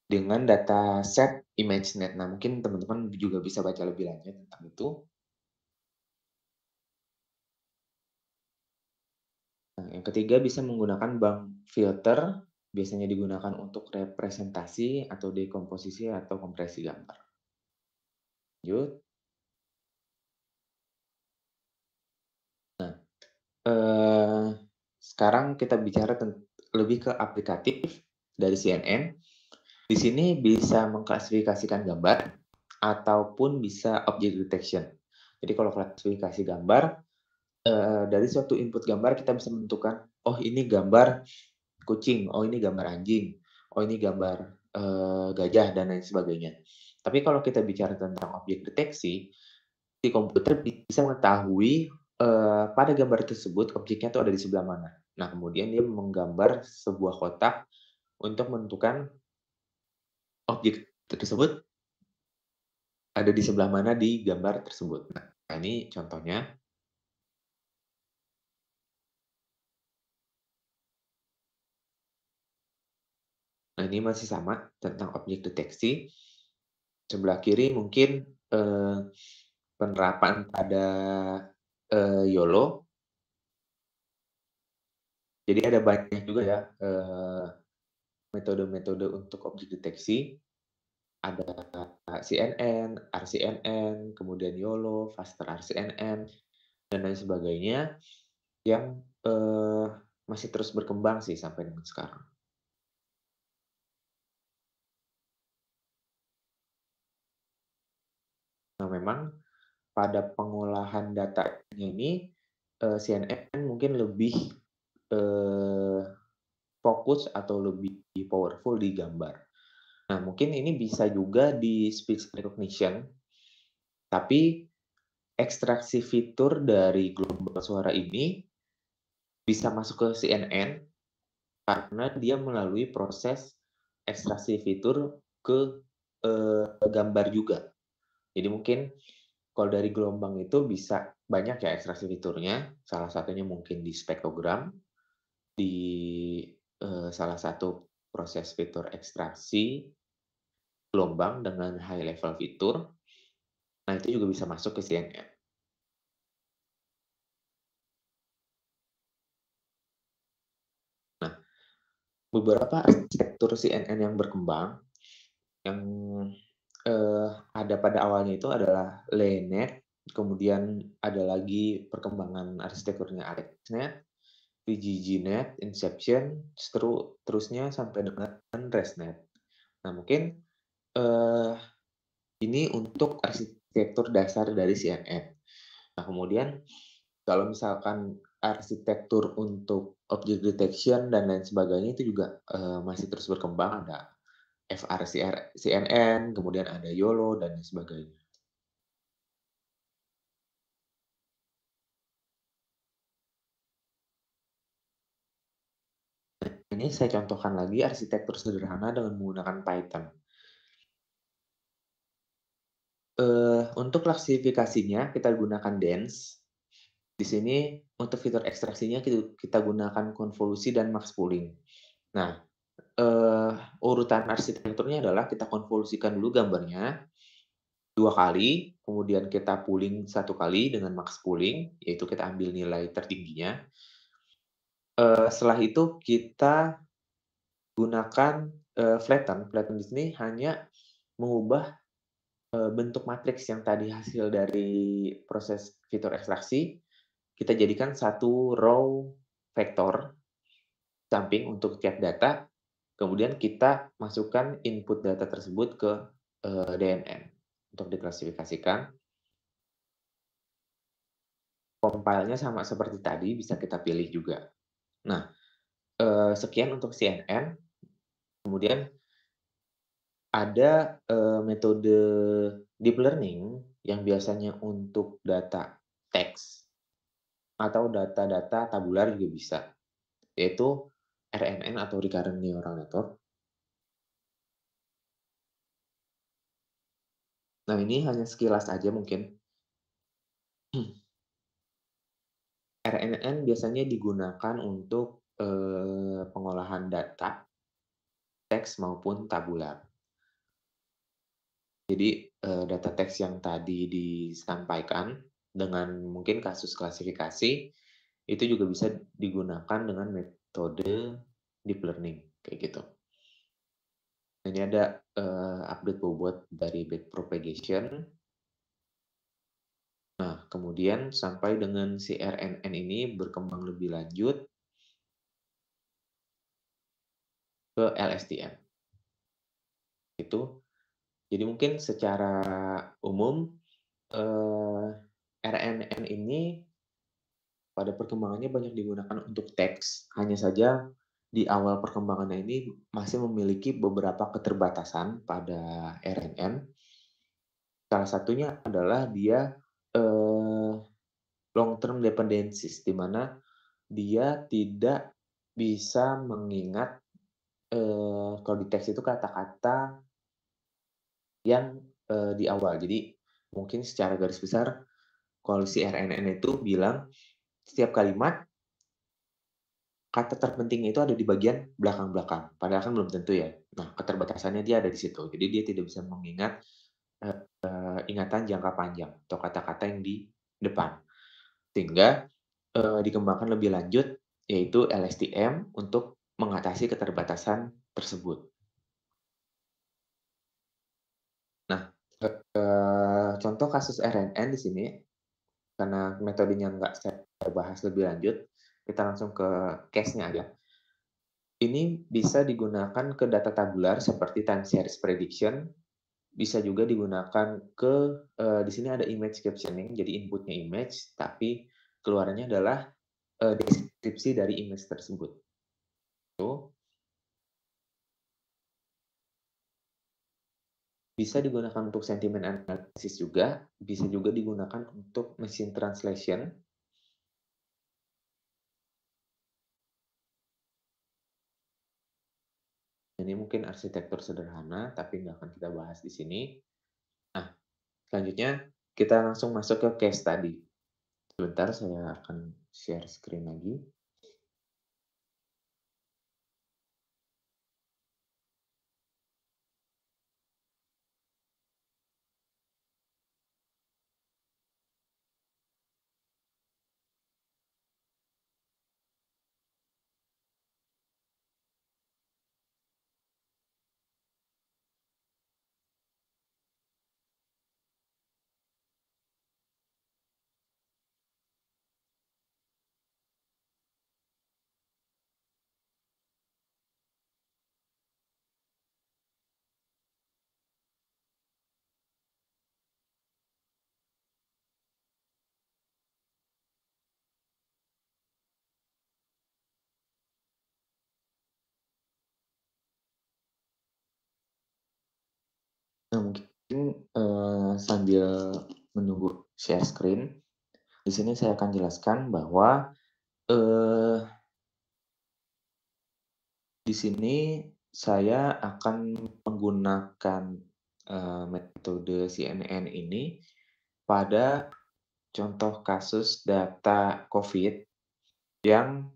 dengan dataset ImageNet. Nah, mungkin teman-teman juga bisa baca lebih lanjut tentang itu. Nah, yang ketiga bisa menggunakan bank filter, biasanya digunakan untuk representasi atau dekomposisi atau kompresi gambar. Lanjut, eee, sekarang kita bicara lebih ke aplikatif dari CNN. Di sini bisa mengklasifikasikan gambar ataupun bisa object detection. Jadi kalau klasifikasi gambar, dari suatu input gambar kita bisa menentukan, oh ini gambar kucing, oh ini gambar anjing, oh ini gambar, gajah dan lain sebagainya. Tapi kalau kita bicara tentang objek deteksi, si komputer bisa mengetahui, pada gambar tersebut objeknya itu ada di sebelah mana. Nah, kemudian dia menggambar sebuah kotak untuk menentukan objek tersebut ada di sebelah mana di gambar tersebut. Nah, ini contohnya. Nah, ini masih sama tentang objek deteksi. Sebelah kiri mungkin, eee, penerapan pada, YOLO. Jadi ada banyak juga ya, metode-metode untuk objek deteksi. Ada CNN, RCNN, kemudian YOLO, Faster RCNN, dan lain sebagainya yang, masih terus berkembang sih sampai dengan sekarang. Nah, memang pada pengolahan datanya ini, CNN mungkin lebih, eee, fokus atau lebih powerful di gambar. Nah, mungkin ini bisa juga di speech recognition, tapi ekstraksi fitur dari gelombang suara ini bisa masuk ke CNN karena dia melalui proses ekstraksi fitur ke, gambar juga. Jadi mungkin kalau dari gelombang itu bisa banyak ya ekstraksi fiturnya, salah satunya mungkin di spektrogram, di, salah satu proses fitur ekstraksi gelombang dengan high level fitur. Nah, itu juga bisa masuk ke CNN. Nah, beberapa arsitektur CNN yang berkembang, yang, ada pada awalnya itu adalah LeNet, kemudian ada lagi perkembangan arsitekturnya AlexNet, VGGNet, Inception, terusnya sampai dengan ResNet. Nah, mungkin, eee, ini untuk arsitektur dasar dari CNN. Nah, kemudian kalau misalkan arsitektur untuk object detection dan lain sebagainya itu juga, masih terus berkembang, ada CNN, kemudian ada YOLO dan lain sebagainya. Ini saya contohkan lagi arsitektur sederhana dengan menggunakan Python. Untuk klasifikasinya kita gunakan dense. Di sini untuk fitur ekstraksinya kita gunakan konvolusi dan max pooling. Nah, urutan arsitekturnya adalah kita konvolusikan dulu gambarnya 2 kali, kemudian kita pooling 1 kali dengan max pooling, yaitu kita ambil nilai tertingginya. Setelah itu kita gunakan, flatten. Flatten di sini hanya mengubah, bentuk matriks yang tadi hasil dari proses fitur ekstraksi, kita jadikan satu row vektor samping untuk tiap data, kemudian kita masukkan input data tersebut ke, DNN untuk diklasifikasikan. Compile-nya sama seperti tadi, bisa kita pilih juga. Nah, sekian untuk CNN, kemudian ada, metode deep learning yang biasanya untuk data teks atau data-data tabular juga bisa, yaitu RNN atau Recurrent Neural Network. Nah, ini hanya sekilas aja mungkin. RNN biasanya digunakan untuk, pengolahan data, teks maupun tabular. Jadi, data teks yang tadi disampaikan dengan mungkin kasus klasifikasi, itu juga bisa digunakan dengan metode deep learning, kayak gitu. Ini ada, update bobot dari backpropagation. Nah, kemudian sampai dengan si RNN ini berkembang lebih lanjut ke LSTM, itu. Jadi mungkin secara umum, RNN ini pada perkembangannya banyak digunakan untuk teks, hanya saja di awal perkembangannya ini masih memiliki beberapa keterbatasan pada RNN. Salah satunya adalah dia, eee, long term dependencies, di mana dia tidak bisa mengingat, kalau di teks itu kata-kata yang, di awal. Jadi mungkin secara garis besar kalau si RNN itu bilang setiap kalimat kata terpenting itu ada di bagian belakang-belakang, padahal kan belum tentu ya. Nah, keterbatasannya dia ada di situ. Jadi dia tidak bisa mengingat, ingatan jangka panjang atau kata-kata yang di depan. Sehingga, dikembangkan lebih lanjut yaitu LSTM untuk mengatasi keterbatasan tersebut. Nah, contoh kasus RNN di sini, karena metodenya nggak saya bahas lebih lanjut, kita langsung ke case-nya aja. Ini bisa digunakan ke data tabular seperti time series prediction, bisa juga digunakan ke, di sini ada image captioning, jadi inputnya image, tapi keluarannya adalah, deskripsi dari image tersebut. Itu bisa digunakan untuk sentiment analysis juga, bisa juga digunakan untuk machine translation. Ini mungkin arsitektur sederhana, tapi nggak akan kita bahas di sini. Nah, selanjutnya kita langsung masuk ke case tadi. Sebentar, saya akan share screen lagi. Nah, mungkin, sambil menunggu share screen, di sini saya akan jelaskan bahwa, eee, di sini saya akan menggunakan, metode CNN ini pada contoh kasus data COVID yang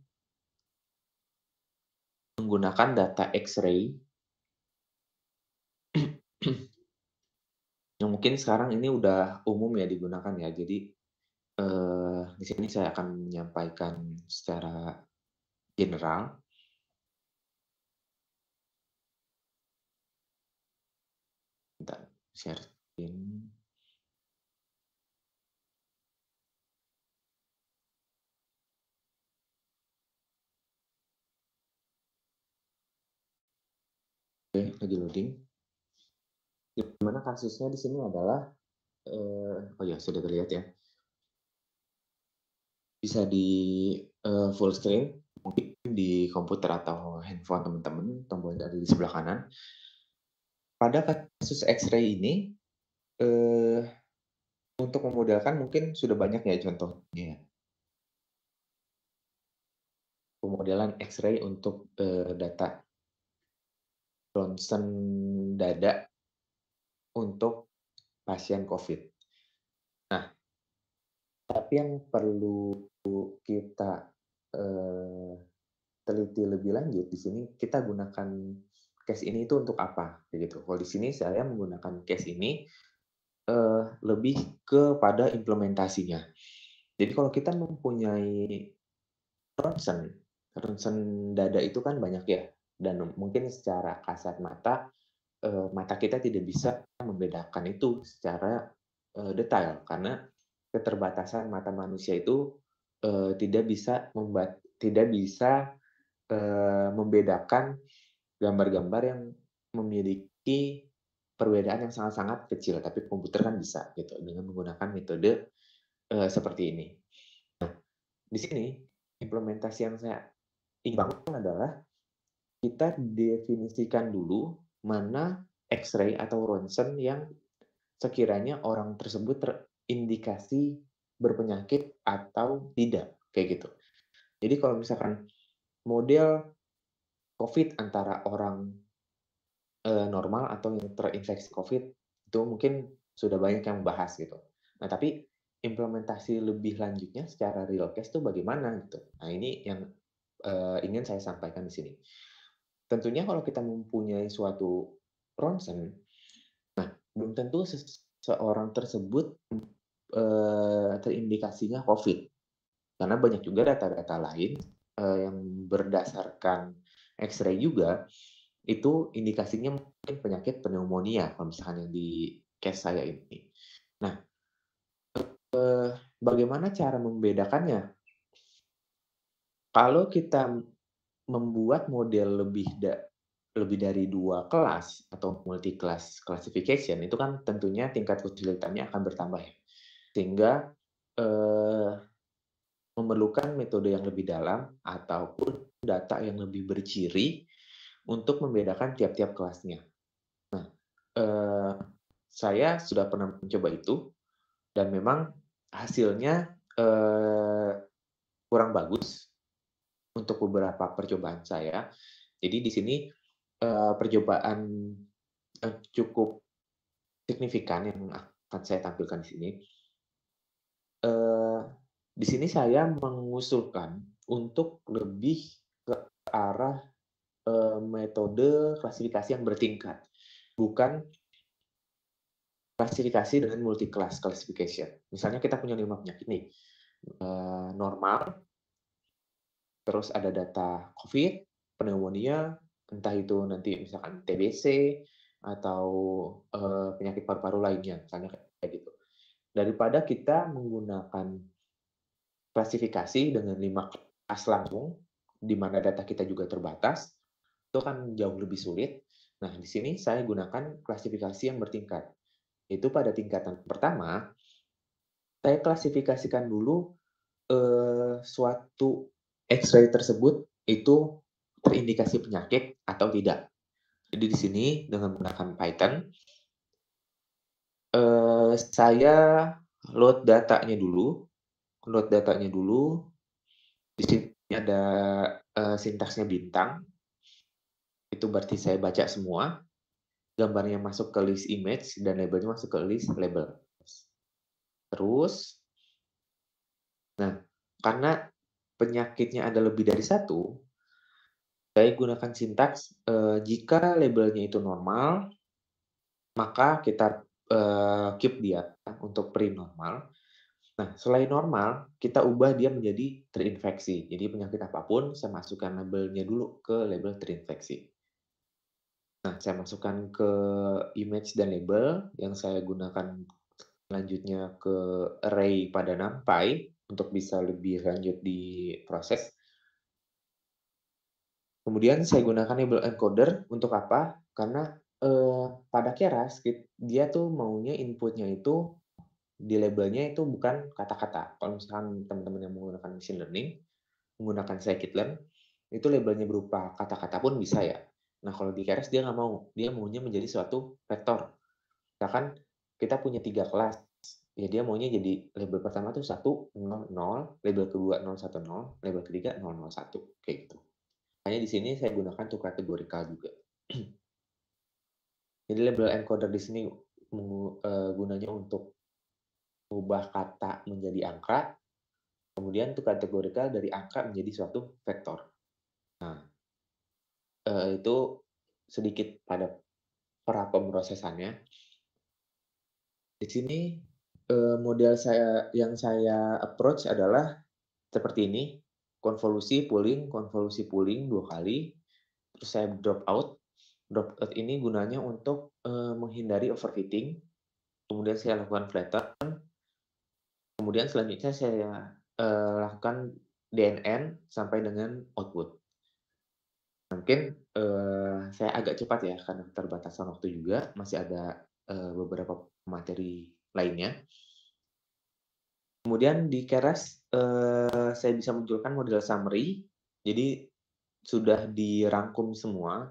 menggunakan data X-ray yang mungkin sekarang ini udah umum ya digunakan ya. Jadi, di sini saya akan menyampaikan secara general. Bentar, share screen. Oke, lagi loading. Di mana kasusnya di sini adalah, oh ya sudah terlihat ya, bisa di, full screen, mungkin di komputer atau handphone teman-teman, tombolnya ada di sebelah kanan. Pada kasus X-ray ini, eee, untuk memodelkan mungkin sudah banyak ya contohnya, pemodelan X-ray untuk, data ronsen dada untuk pasien COVID. Nah, tapi yang perlu kita, eee, teliti lebih lanjut di sini kita gunakan case ini itu untuk apa, kayak gitu. Kalau di sini saya menggunakan case ini, lebih kepada implementasinya. Jadi kalau kita mempunyai ronsen, ronsen dada itu kan banyak ya, dan mungkin secara kasat mata, mata kita tidak bisa membedakan itu secara, detail karena keterbatasan mata manusia itu, tidak bisa, membedakan gambar-gambar yang memiliki perbedaan yang sangat-sangat kecil, tapi komputer kan bisa gitu dengan menggunakan metode, seperti ini. Di sini implementasi yang saya ingin bangun adalah kita definisikan dulu mana X-ray atau ronsen yang sekiranya orang tersebut terindikasi berpenyakit atau tidak, kayak gitu. Jadi kalau misalkan model COVID antara orang, normal atau yang terinfeksi COVID, itu mungkin sudah banyak yang bahas gitu. Nah, tapi implementasi lebih lanjutnya secara real case itu bagaimana gitu. Nah, ini yang, ingin saya sampaikan di sini. Tentunya kalau kita mempunyai suatu ronsen, belum tentu seseorang tersebut, terindikasinya COVID. Karena banyak juga data-data lain, yang berdasarkan X-ray juga, itu indikasinya mungkin penyakit pneumonia kalau misalkan yang di case saya ini. Nah, bagaimana cara membedakannya? Kalau kita membuat model lebih dari 2 kelas atau multi class classification, itu kan tentunya tingkat kesulitannya akan bertambah ya. Sehingga, eee, memerlukan metode yang lebih dalam ataupun data yang lebih berciri untuk membedakan tiap-tiap kelasnya. Eee, saya sudah pernah mencoba itu dan memang hasilnya, kurang bagus untuk beberapa percobaan saya. Jadi di sini, percobaan, cukup signifikan yang akan saya tampilkan di sini. Eee, di sini saya mengusulkan untuk lebih ke arah, metode klasifikasi yang bertingkat, bukan klasifikasi dengan multi class classification. Misalnya kita punya 5 penyakit nih, normal, terus ada data COVID, pneumonia, entah itu nanti misalkan TBC atau, penyakit paru-paru lainnya, misalnya kayak gitu. Daripada kita menggunakan klasifikasi dengan 5 kelas langsung, di mana data kita juga terbatas, itu kan jauh lebih sulit. Nah, di sini saya gunakan klasifikasi yang bertingkat. Itu pada tingkatan pertama, saya klasifikasikan dulu, suatu X-ray tersebut itu terindikasi penyakit atau tidak. Jadi di sini dengan menggunakan Python, saya load datanya dulu, di sini ada, sintaksnya bintang, itu berarti saya baca semua, gambarnya masuk ke list image dan labelnya masuk ke list label. Terus, nah, karena penyakitnya ada lebih dari satu, saya gunakan sintaks, jika labelnya itu normal, maka kita, keep dia untuk print normal. Nah, selain normal, kita ubah dia menjadi terinfeksi. Jadi penyakit apapun, saya masukkan labelnya dulu ke label terinfeksi. Nah, saya masukkan ke image dan label, yang saya gunakan selanjutnya ke array pada NumPy, untuk bisa lebih lanjut di proses. Kemudian saya gunakan label encoder untuk apa? Karena, pada Keras dia tuh maunya input-nya itu di labelnya itu bukan kata-kata. Kalau misalkan teman-teman yang menggunakan machine learning, menggunakan scikit-learn, itu labelnya berupa kata-kata pun bisa ya. Nah, kalau di Keras dia nggak mau, dia maunya menjadi suatu vektor. Misalkan kita punya 3 kelas, ya dia maunya jadi label pertama tuh 1, 0, 0, label kedua 0, 1, 0, label ketiga 0, 0, 1, kayak gitu. Makanya di sini saya gunakan to categorical juga. Jadi label encoder di sini gunanya untuk mengubah kata menjadi angka, kemudian to categorical dari angka menjadi suatu vektor. Nah, itu sedikit pada pra pemrosesannya. Di sini, model yang saya approach adalah seperti ini, konvolusi pooling 2 kali, terus saya drop out. Drop out ini gunanya untuk, menghindari overfitting, kemudian saya lakukan flatten, kemudian selanjutnya saya, lakukan DNN sampai dengan output. Mungkin, saya agak cepat ya karena keterbatasan waktu juga, masih ada, beberapa materi lainnya. Kemudian di Keras, saya bisa munculkan model summary. Jadi sudah dirangkum semua,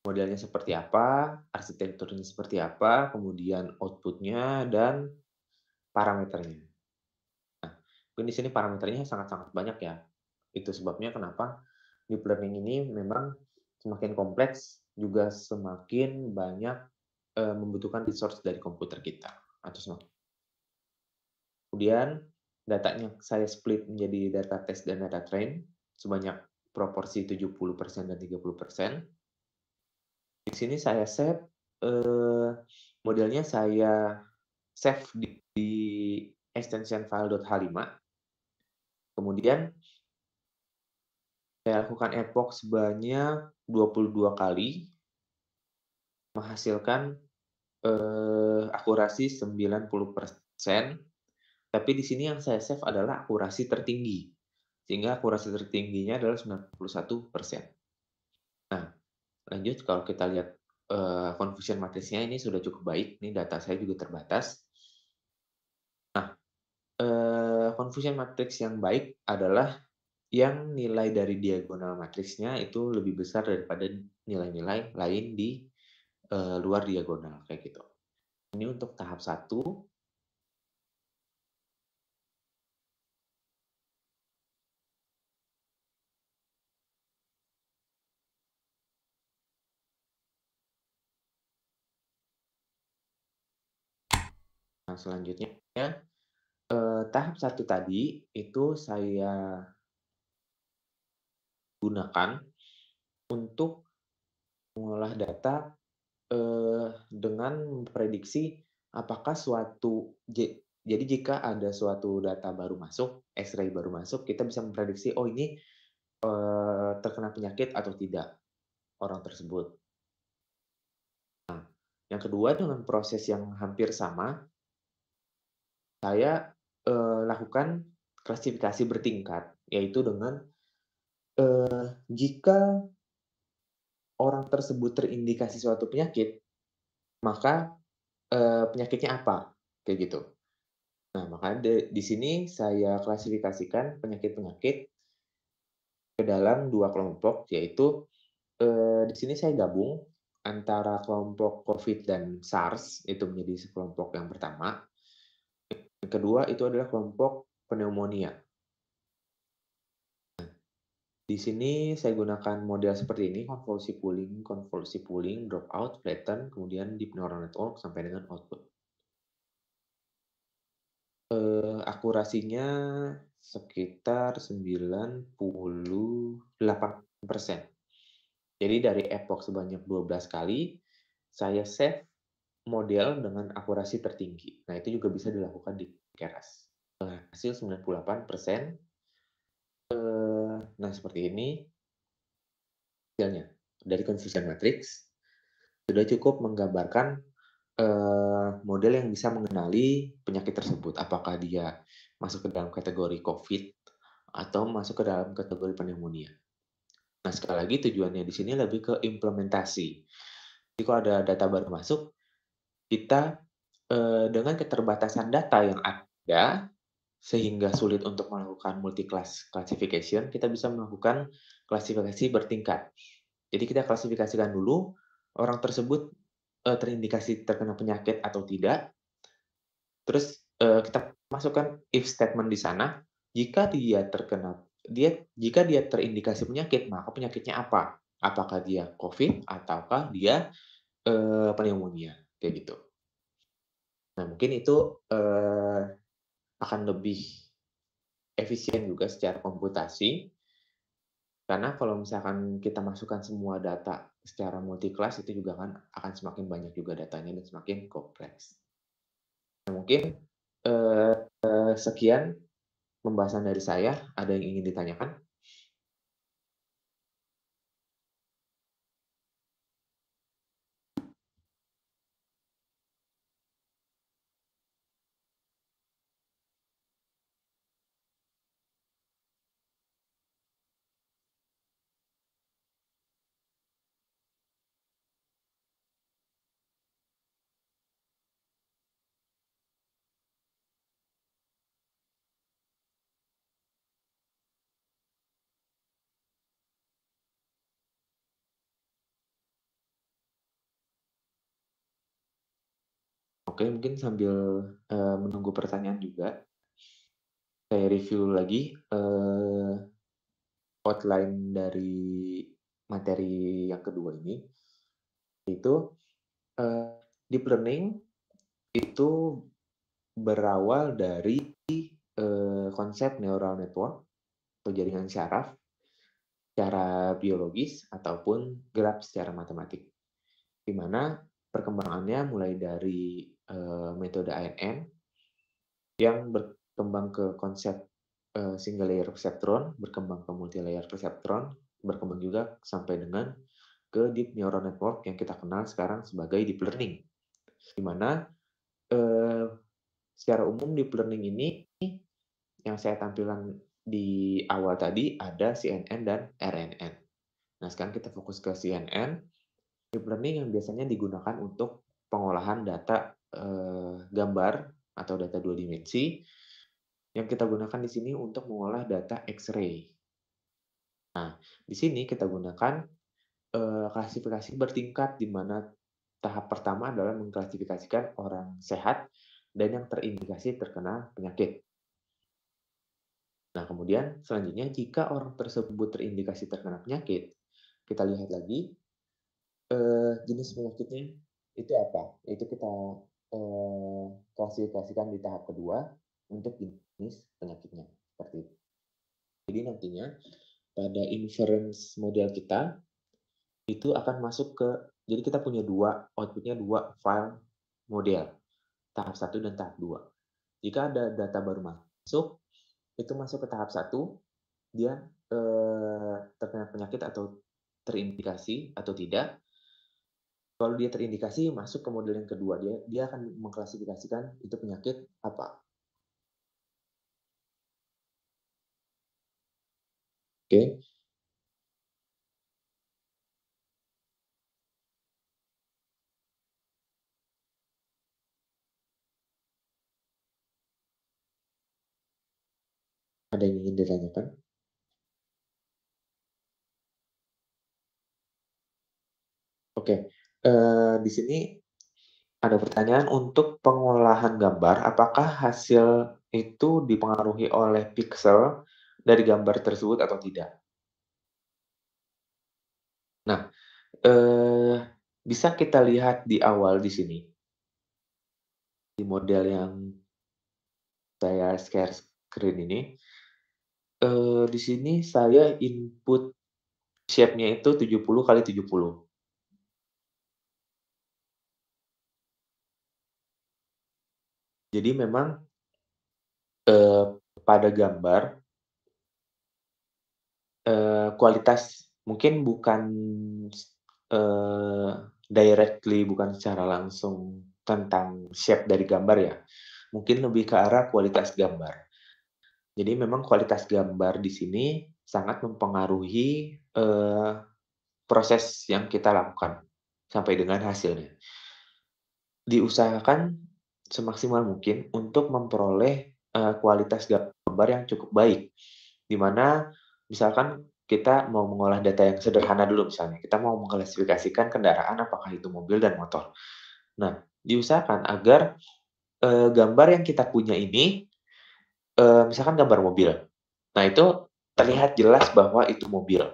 modelnya seperti apa, arsitekturnya seperti apa, kemudian output-nya dan parameternya. Mungkin di sini parameternya sangat-sangat banyak ya. Itu sebabnya kenapa deep learning ini memang semakin kompleks, juga semakin banyak, membutuhkan resource dari komputer kita, atau kemudian datanya saya split menjadi data test dan data train, sebanyak proporsi 70% dan 30%. Di sini saya save, modelnya saya save di extension file.h5, kemudian saya lakukan epoch sebanyak 22 kali, menghasilkan, akurasi 90%, tapi di sini yang saya save adalah akurasi tertinggi, sehingga akurasi tertingginya adalah 91%. Nah, lanjut kalau kita lihat, confusion matriksnya ini sudah cukup baik, ini data saya juga terbatas. Confusion matrix yang baik adalah yang nilai dari diagonal matriksnya itu lebih besar daripada nilai-nilai lain di, luar diagonal, kayak gitu. Ini untuk tahap satu. Nah, selanjutnya, tahap satu tadi itu saya gunakan untuk mengolah data, dengan memprediksi apakah suatu jadi jika ada suatu data baru masuk, X-ray baru masuk, kita bisa memprediksi, "Oh ini, terkena penyakit atau tidak orang tersebut." Yang kedua dengan proses yang hampir sama, saya, lakukan klasifikasi bertingkat, yaitu dengan, jika orang tersebut terindikasi suatu penyakit, maka, penyakitnya apa? Kayak gitu. Nah, maka di sini saya klasifikasikan penyakit-penyakit ke dalam 2 kelompok, yaitu, di sini saya gabung antara kelompok COVID dan SARS, itu menjadi sekelompok yang pertama. Yang kedua itu adalah kelompok pneumonia. Di sini saya gunakan model seperti ini, convolusi pooling, dropout, flatten, kemudian deep neural network sampai dengan output. Akurasinya sekitar 98%. Jadi dari epoch sebanyak 12 kali, saya save model dengan akurasi tertinggi. Nah, itu juga bisa dilakukan di Keras. Hasil 98%. Nah, seperti ini hasilnya. Dari confusion matrix, sudah cukup menggambarkan, model yang bisa mengenali penyakit tersebut, apakah dia masuk ke dalam kategori COVID atau masuk ke dalam kategori pneumonia. Nah, sekali lagi tujuannya di sini lebih ke implementasi. Jadi kalau ada data baru masuk, kita, dengan keterbatasan data yang ada, sehingga sulit untuk melakukan multi-class classification, kita bisa melakukan klasifikasi bertingkat. Jadi kita klasifikasikan dulu, orang tersebut, terindikasi terkena penyakit atau tidak, terus, kita masukkan if statement di sana, jika dia terindikasi penyakit, maka penyakitnya apa? Apakah dia COVID ataukah dia, pneumonia, kayak gitu. Nah, mungkin itu, akan lebih efisien juga secara komputasi, karena kalau misalkan kita masukkan semua data secara multi-class itu juga kan akan semakin banyak juga datanya dan semakin kompleks. Nah, mungkin, sekian pembahasan dari saya, ada yang ingin ditanyakan? Oke, mungkin sambil, menunggu pertanyaan juga, saya review lagi, outline dari materi yang kedua ini, itu, eee, deep learning itu berawal dari, konsep neural network atau jaringan syaraf secara biologis ataupun gerak secara matematik. Di mana perkembangannya mulai dari, metode ANN yang berkembang ke konsep, single layer perceptron, berkembang ke multi layer perceptron, berkembang juga sampai dengan ke deep neural network yang kita kenal sekarang sebagai deep learning. Di mana, eee, secara umum deep learning ini yang saya tampilkan di awal tadi ada CNN dan RNN. Nah, sekarang kita fokus ke CNN. Deep learning yang biasanya digunakan untuk pengolahan data, gambar atau data 2 dimensi, yang kita gunakan di sini untuk mengolah data X-ray. Nah, di sini kita gunakan, klasifikasi bertingkat, di mana tahap pertama adalah mengklasifikasikan orang sehat dan yang terindikasi terkena penyakit. Nah, kemudian selanjutnya jika orang tersebut terindikasi terkena penyakit, kita lihat lagi, jenis penyakitnya itu apa, itu kita, klasifikasikan di tahap kedua untuk jenis penyakitnya, seperti itu. Jadi nantinya pada inference model kita, itu akan masuk ke jadi kita punya output-nya 2 file model, tahap satu dan tahap 2. Jika ada data baru masuk, itu masuk ke tahap satu, dia, terkena penyakit atau terindikasi atau tidak. Kalau dia terindikasi masuk ke model yang kedua, dia dia akan mengklasifikasikan itu penyakit apa. Oke, ada yang ingin ditanyakan? Oke, di sini ada pertanyaan untuk pengolahan gambar, apakah hasil itu dipengaruhi oleh pixel dari gambar tersebut atau tidak? Nah, eee, bisa kita lihat di awal di sini, di model yang saya share screen ini, di sini saya input shape-nya itu 70 kali 70. Jadi memang, eee, pada gambar, kualitas mungkin bukan directly bukan secara langsung tentang shape dari gambar ya, mungkin lebih ke arah kualitas gambar. Jadi memang kualitas gambar di sini sangat mempengaruhi, proses yang kita lakukan sampai dengan hasilnya. Diusahakan semaksimal mungkin untuk memperoleh, kualitas gambar yang cukup baik, di mana misalkan kita mau mengolah data yang sederhana dulu misalnya, kita mau mengklasifikasikan kendaraan apakah itu mobil dan motor. Nah, diusahakan agar, gambar yang kita punya ini, misalkan gambar mobil. Nah, itu terlihat jelas bahwa itu mobil.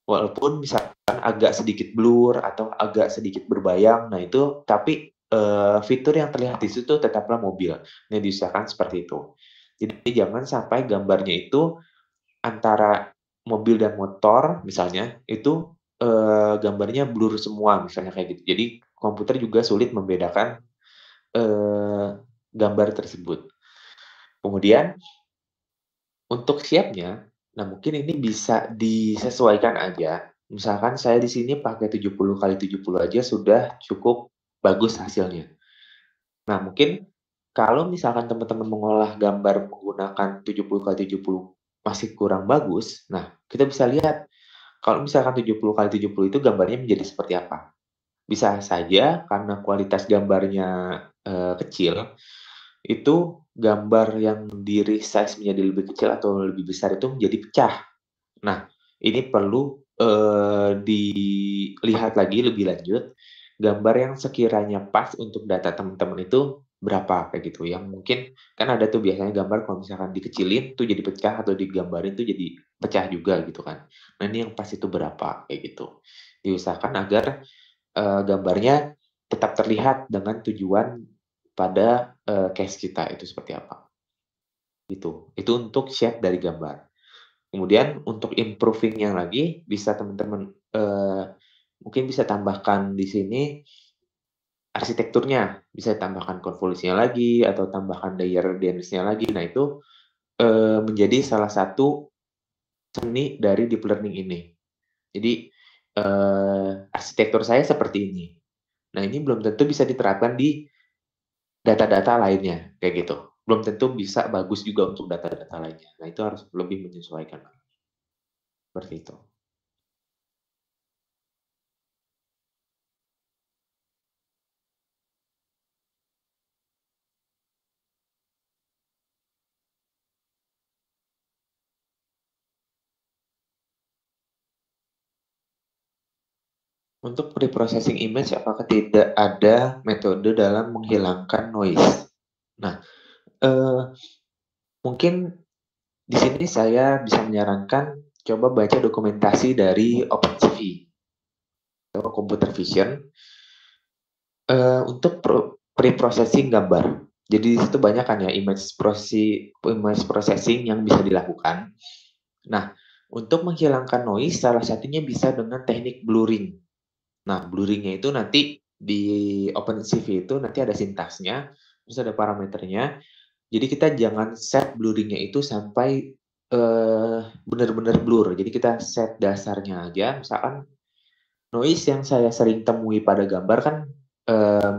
Walaupun misalkan agak sedikit blur atau agak sedikit berbayang, nah itu tapi, fitur yang terlihat di situ tetaplah mobil. Nah, diusahakan seperti itu. Jadi jangan sampai gambarnya itu antara mobil dan motor misalnya, itu, gambarnya blur semua misalnya kayak gitu. Jadi komputer juga sulit membedakan, eee, gambar tersebut. Kemudian untuk shape-nya, nah mungkin ini bisa disesuaikan aja. Misalkan saya di sini pakai 70 kali 70 aja sudah cukup bagus hasilnya. Nah mungkin kalau misalkan teman-teman mengolah gambar menggunakan 70 kali 70 masih kurang bagus, nah kita bisa lihat kalau misalkan 70 kali 70 itu gambarnya menjadi seperti apa. Bisa saja karena kualitas gambarnya, kecil, itu gambar yang di-resize menjadi lebih kecil atau lebih besar itu menjadi pecah. Nah, ini perlu, dilihat lagi lebih lanjut, gambar yang sekiranya pas untuk data teman-teman itu berapa, kayak gitu. Yang mungkin kan ada tuh biasanya gambar kalau misalkan dikecilin tuh jadi pecah atau digambarin tuh jadi pecah juga gitu kan. Nah, ini yang pas itu berapa, kayak gitu. Diusahakan agar, gambarnya tetap terlihat dengan tujuan pada, case kita itu seperti apa, gitu. Itu untuk shape dari gambar. Kemudian untuk improving-nya lagi bisa teman-teman, mungkin bisa tambahkan di sini arsitekturnya, bisa tambahkan konvolusinya lagi atau tambahkan layer density-nya lagi. Nah itu, menjadi salah satu seni dari deep learning ini. Jadi, arsitektur saya seperti ini. Nah ini belum tentu bisa diterapkan di data-data lainnya, kayak gitu. Belum tentu bisa bagus juga untuk data-data lainnya. Nah itu harus lebih menyesuaikan, seperti itu. Untuk pre-processing image, apakah tidak ada metode dalam menghilangkan noise? Nah, eee, mungkin di sini saya bisa menyarankan coba baca dokumentasi dari OpenCV atau computer vision, untuk pre-processing gambar. Jadi di situ banyak kan ya image processing yang bisa dilakukan. Nah, untuk menghilangkan noise salah satunya bisa dengan teknik blurring. Nah, blurring-nya itu nanti di OpenCV itu nanti ada sintaksnya, terus ada parameternya. Jadi kita jangan set blurring-nya itu sampai, benar-benar blur. Jadi kita set dasarnya aja, misalkan noise yang saya sering temui pada gambar kan,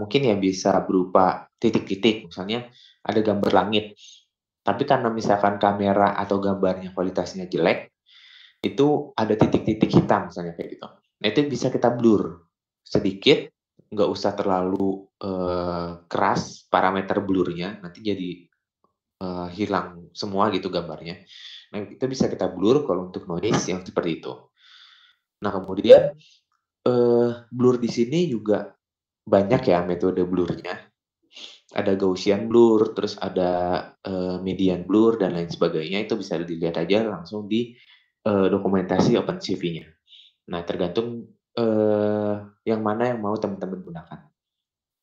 mungkin ya bisa berupa titik-titik, misalnya ada gambar langit, tapi karena misalkan kamera atau gambarnya kualitasnya jelek, itu ada titik-titik hitam misalnya kayak gitu. Nah itu bisa kita blur sedikit, nggak usah terlalu, keras parameter blur-nya, nanti jadi, hilang semua gitu gambarnya. Nah itu bisa kita blur kalau untuk noise yang seperti itu. Nah kemudian, blur di sini juga banyak ya metode blur-nya. Ada Gaussian blur, terus ada, median blur dan lain sebagainya, itu bisa dilihat aja langsung di, dokumentasi OpenCV-nya. Nah, tergantung, yang mana yang mau teman-teman gunakan.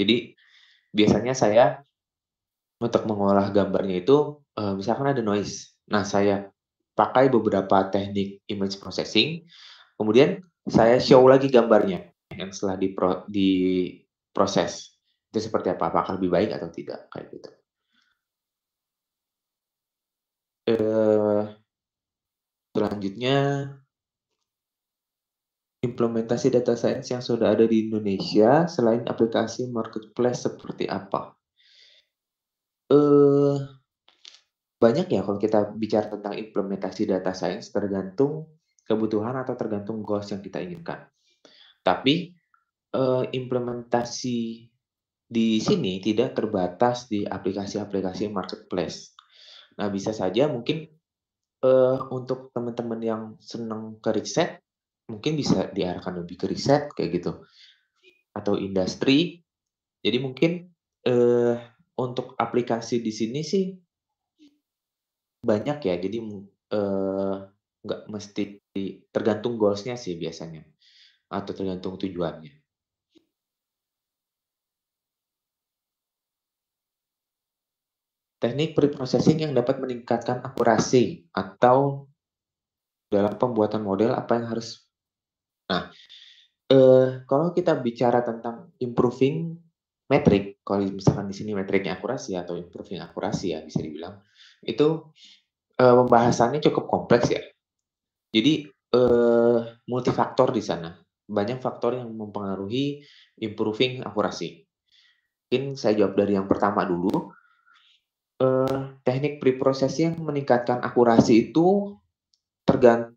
Jadi, biasanya saya untuk mengolah gambarnya itu, misalkan ada noise. Nah, saya pakai beberapa teknik image processing, kemudian saya show lagi gambarnya yang setelah diproses. Itu seperti apa, apakah lebih baik atau tidak, kayak gitu. Eee, Selanjutnya, implementasi data science yang sudah ada di Indonesia selain aplikasi marketplace seperti apa? Eee, Banyak ya kalau kita bicara tentang implementasi data science tergantung kebutuhan atau tergantung goals yang kita inginkan. Tapi, implementasi di sini tidak terbatas di aplikasi-aplikasi marketplace. Nah, bisa saja mungkin, untuk teman-teman yang senang ke riset, mungkin bisa diarahkan lebih ke riset kayak gitu, atau industri. Jadi mungkin, eee, untuk aplikasi di sini sih banyak ya, jadi nggak mesti tergantung goals-nya sih biasanya, atau tergantung tujuannya. Teknik pre-processing yang dapat meningkatkan akurasi atau dalam pembuatan model apa yang harus. Nah, kalau kita bicara tentang improving metrik, kalau misalkan di sini metriknya akurasi atau improving akurasi ya bisa dibilang, itu, pembahasannya cukup kompleks ya. Jadi, multifaktor di sana. Banyak faktor yang mempengaruhi improving akurasi. Mungkin saya jawab dari yang pertama dulu, teknik pre-processing yang meningkatkan akurasi itu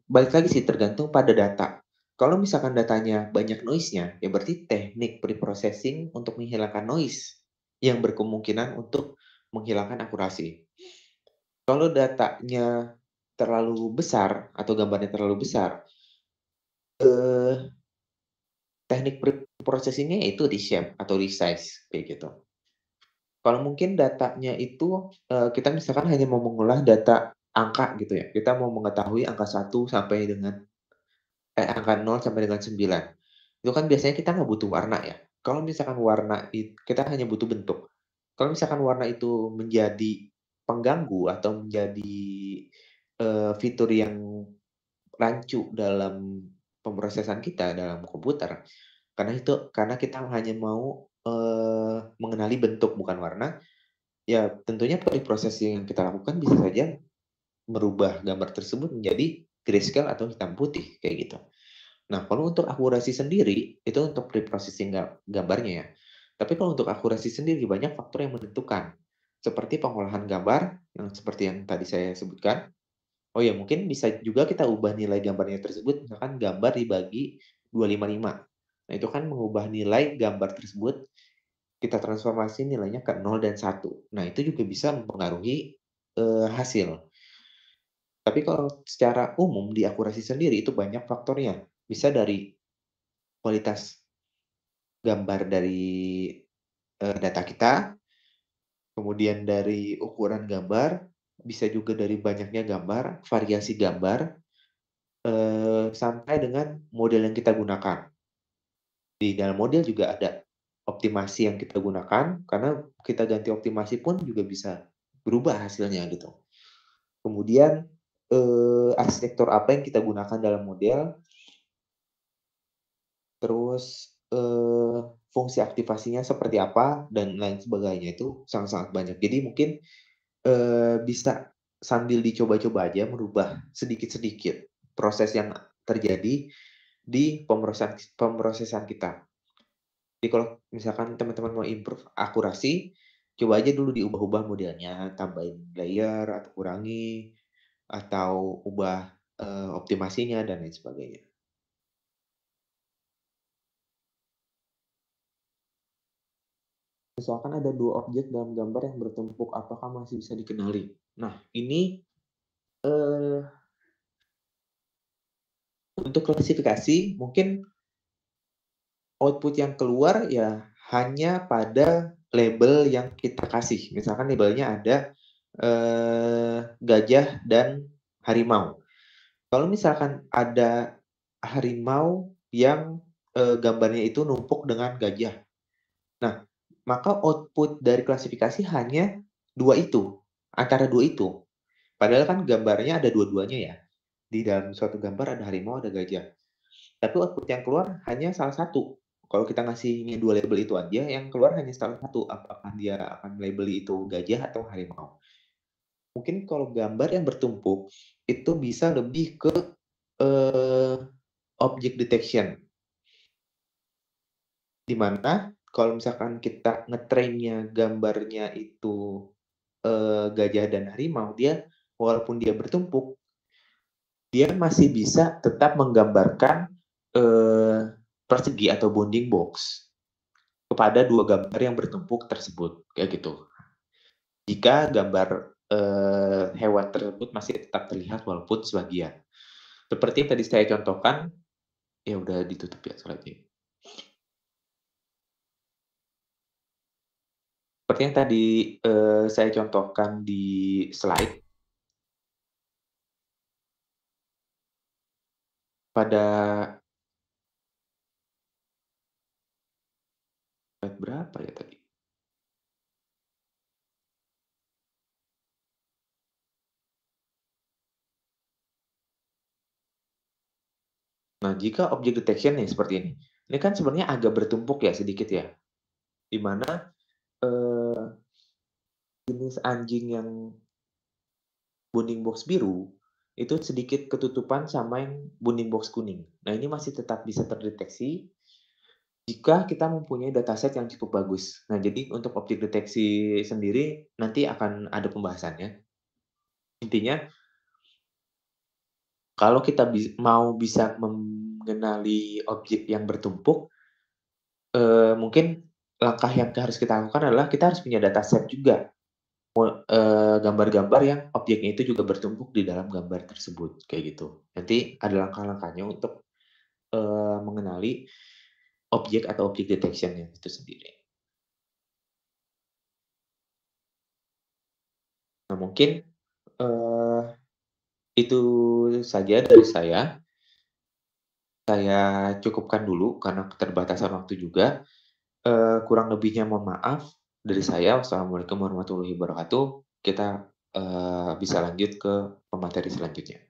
balik lagi sih tergantung pada data. Kalau misalkan datanya banyak noise-nya, ya berarti teknik pre-processing untuk menghilangkan noise yang berkemungkinan untuk menghilangkan akurasi. Kalau datanya terlalu besar atau gambarnya terlalu besar, eee, teknik Prosesinya yaitu reshape atau resize, kayak gitu. Kalau mungkin datanya itu, kita misalkan hanya mau mengolah data angka gitu ya, kita mau mengetahui angka 1 sampai dengan angka 0 sampai dengan 9. Itu kan biasanya kita nggak butuh warna ya. Kalau misalkan warna kita hanya butuh bentuk. Kalau misalkan warna itu menjadi pengganggu atau menjadi, fitur yang rancu dalam pemrosesan kita dalam komputer, karena kita hanya mau, mengenali bentuk bukan warna, ya tentunya preprocessing yang kita lakukan bisa saja merubah gambar tersebut menjadi grayscale atau hitam putih, kayak gitu. Nah, kalau untuk akurasi sendiri, itu untuk preprocessing gambarnya ya. Tapi kalau untuk akurasi sendiri banyak faktor yang menentukan. Seperti pengolahan gambar, yang seperti yang tadi saya sebutkan. Oh ya, mungkin bisa juga kita ubah nilai gambarnya tersebut, misalkan gambar dibagi 255. Nah, itu kan mengubah nilai gambar tersebut, kita transformasi nilainya ke 0 dan 1. Nah, itu juga bisa mempengaruhi, hasil. Tapi kalau secara umum di akurasi sendiri itu banyak faktornya. Bisa dari kualitas gambar dari, data kita, kemudian dari ukuran gambar, bisa juga dari banyaknya gambar, variasi gambar, sampai dengan model yang kita gunakan. Di dalam model juga ada optimasi yang kita gunakan, karena kita ganti optimasi pun juga bisa berubah hasilnya gitu. Kemudian, arsitektur apa yang kita gunakan dalam model, terus, fungsi aktivasinya seperti apa, dan lain sebagainya, itu sangat-sangat banyak. Jadi mungkin, bisa sambil dicoba-coba aja merubah sedikit-sedikit proses yang terjadi di pemrosesan kita. Jadi kalau misalkan teman-teman mau improve akurasi, coba aja dulu diubah-ubah modelnya, tambahin layer atau kurangi, atau ubah, optimasinya dan lain sebagainya. Misalkan ada 2 objek dalam gambar yang bertumpuk, apakah masih bisa dikenali? Nah, ini, eee, untuk klasifikasi mungkin output yang keluar ya hanya pada label yang kita kasih. Misalkan labelnya ada, gajah dan harimau. Kalau misalkan ada harimau yang, gambarnya itu numpuk dengan gajah. Nah, maka output dari klasifikasi hanya 2 itu, antara 2 itu. Padahal kan gambarnya ada dua-duanya ya. Di dalam suatu gambar ada harimau, ada gajah. Tapi output yang keluar hanya salah satu. Kalau kita ngasihnya 2 label itu aja, yang keluar hanya salah satu, apakah dia akan label itu gajah atau harimau. Mungkin kalau gambar yang bertumpuk, itu bisa lebih ke, eee, object detection. Di mana kalau misalkan kita nge-train-nya gambarnya itu, gajah dan harimau, dia walaupun dia bertumpuk, dia masih bisa tetap menggambarkan, persegi atau bounding box kepada 2 gambar yang bertumpuk tersebut, kayak gitu. Jika gambar, hewan tersebut masih tetap terlihat walaupun sebagian. Seperti yang tadi saya contohkan, ya udah ditutup ya slide-nya. Seperti yang tadi, saya contohkan di slide, pada slide berapa ya tadi? Nah, jika object detection nih seperti ini. Ini kan sebenarnya agak bertumpuk ya sedikit ya, di mana, eee, jenis anjing yang bounding box biru, itu sedikit ketutupan sama yang bounding box kuning. Nah, ini masih tetap bisa terdeteksi jika kita mempunyai dataset yang cukup bagus. Nah, jadi untuk objek deteksi sendiri nanti akan ada pembahasannya. Intinya kalau kita mau bisa mengenali objek yang bertumpuk, mungkin langkah yang harus kita lakukan adalah kita harus punya dataset juga, gambar-gambar yang objeknya itu juga bertumpuk di dalam gambar tersebut, kayak gitu. Nanti ada langkah-langkahnya untuk, mengenali. objek atau objek detection-nya itu sendiri. Nah mungkin, eee, itu saja dari saya cukupkan dulu karena keterbatasan waktu juga, kurang lebihnya mohon maaf dari saya. Wassalamualaikum warahmatullahi wabarakatuh. Kita, bisa lanjut ke pemateri selanjutnya.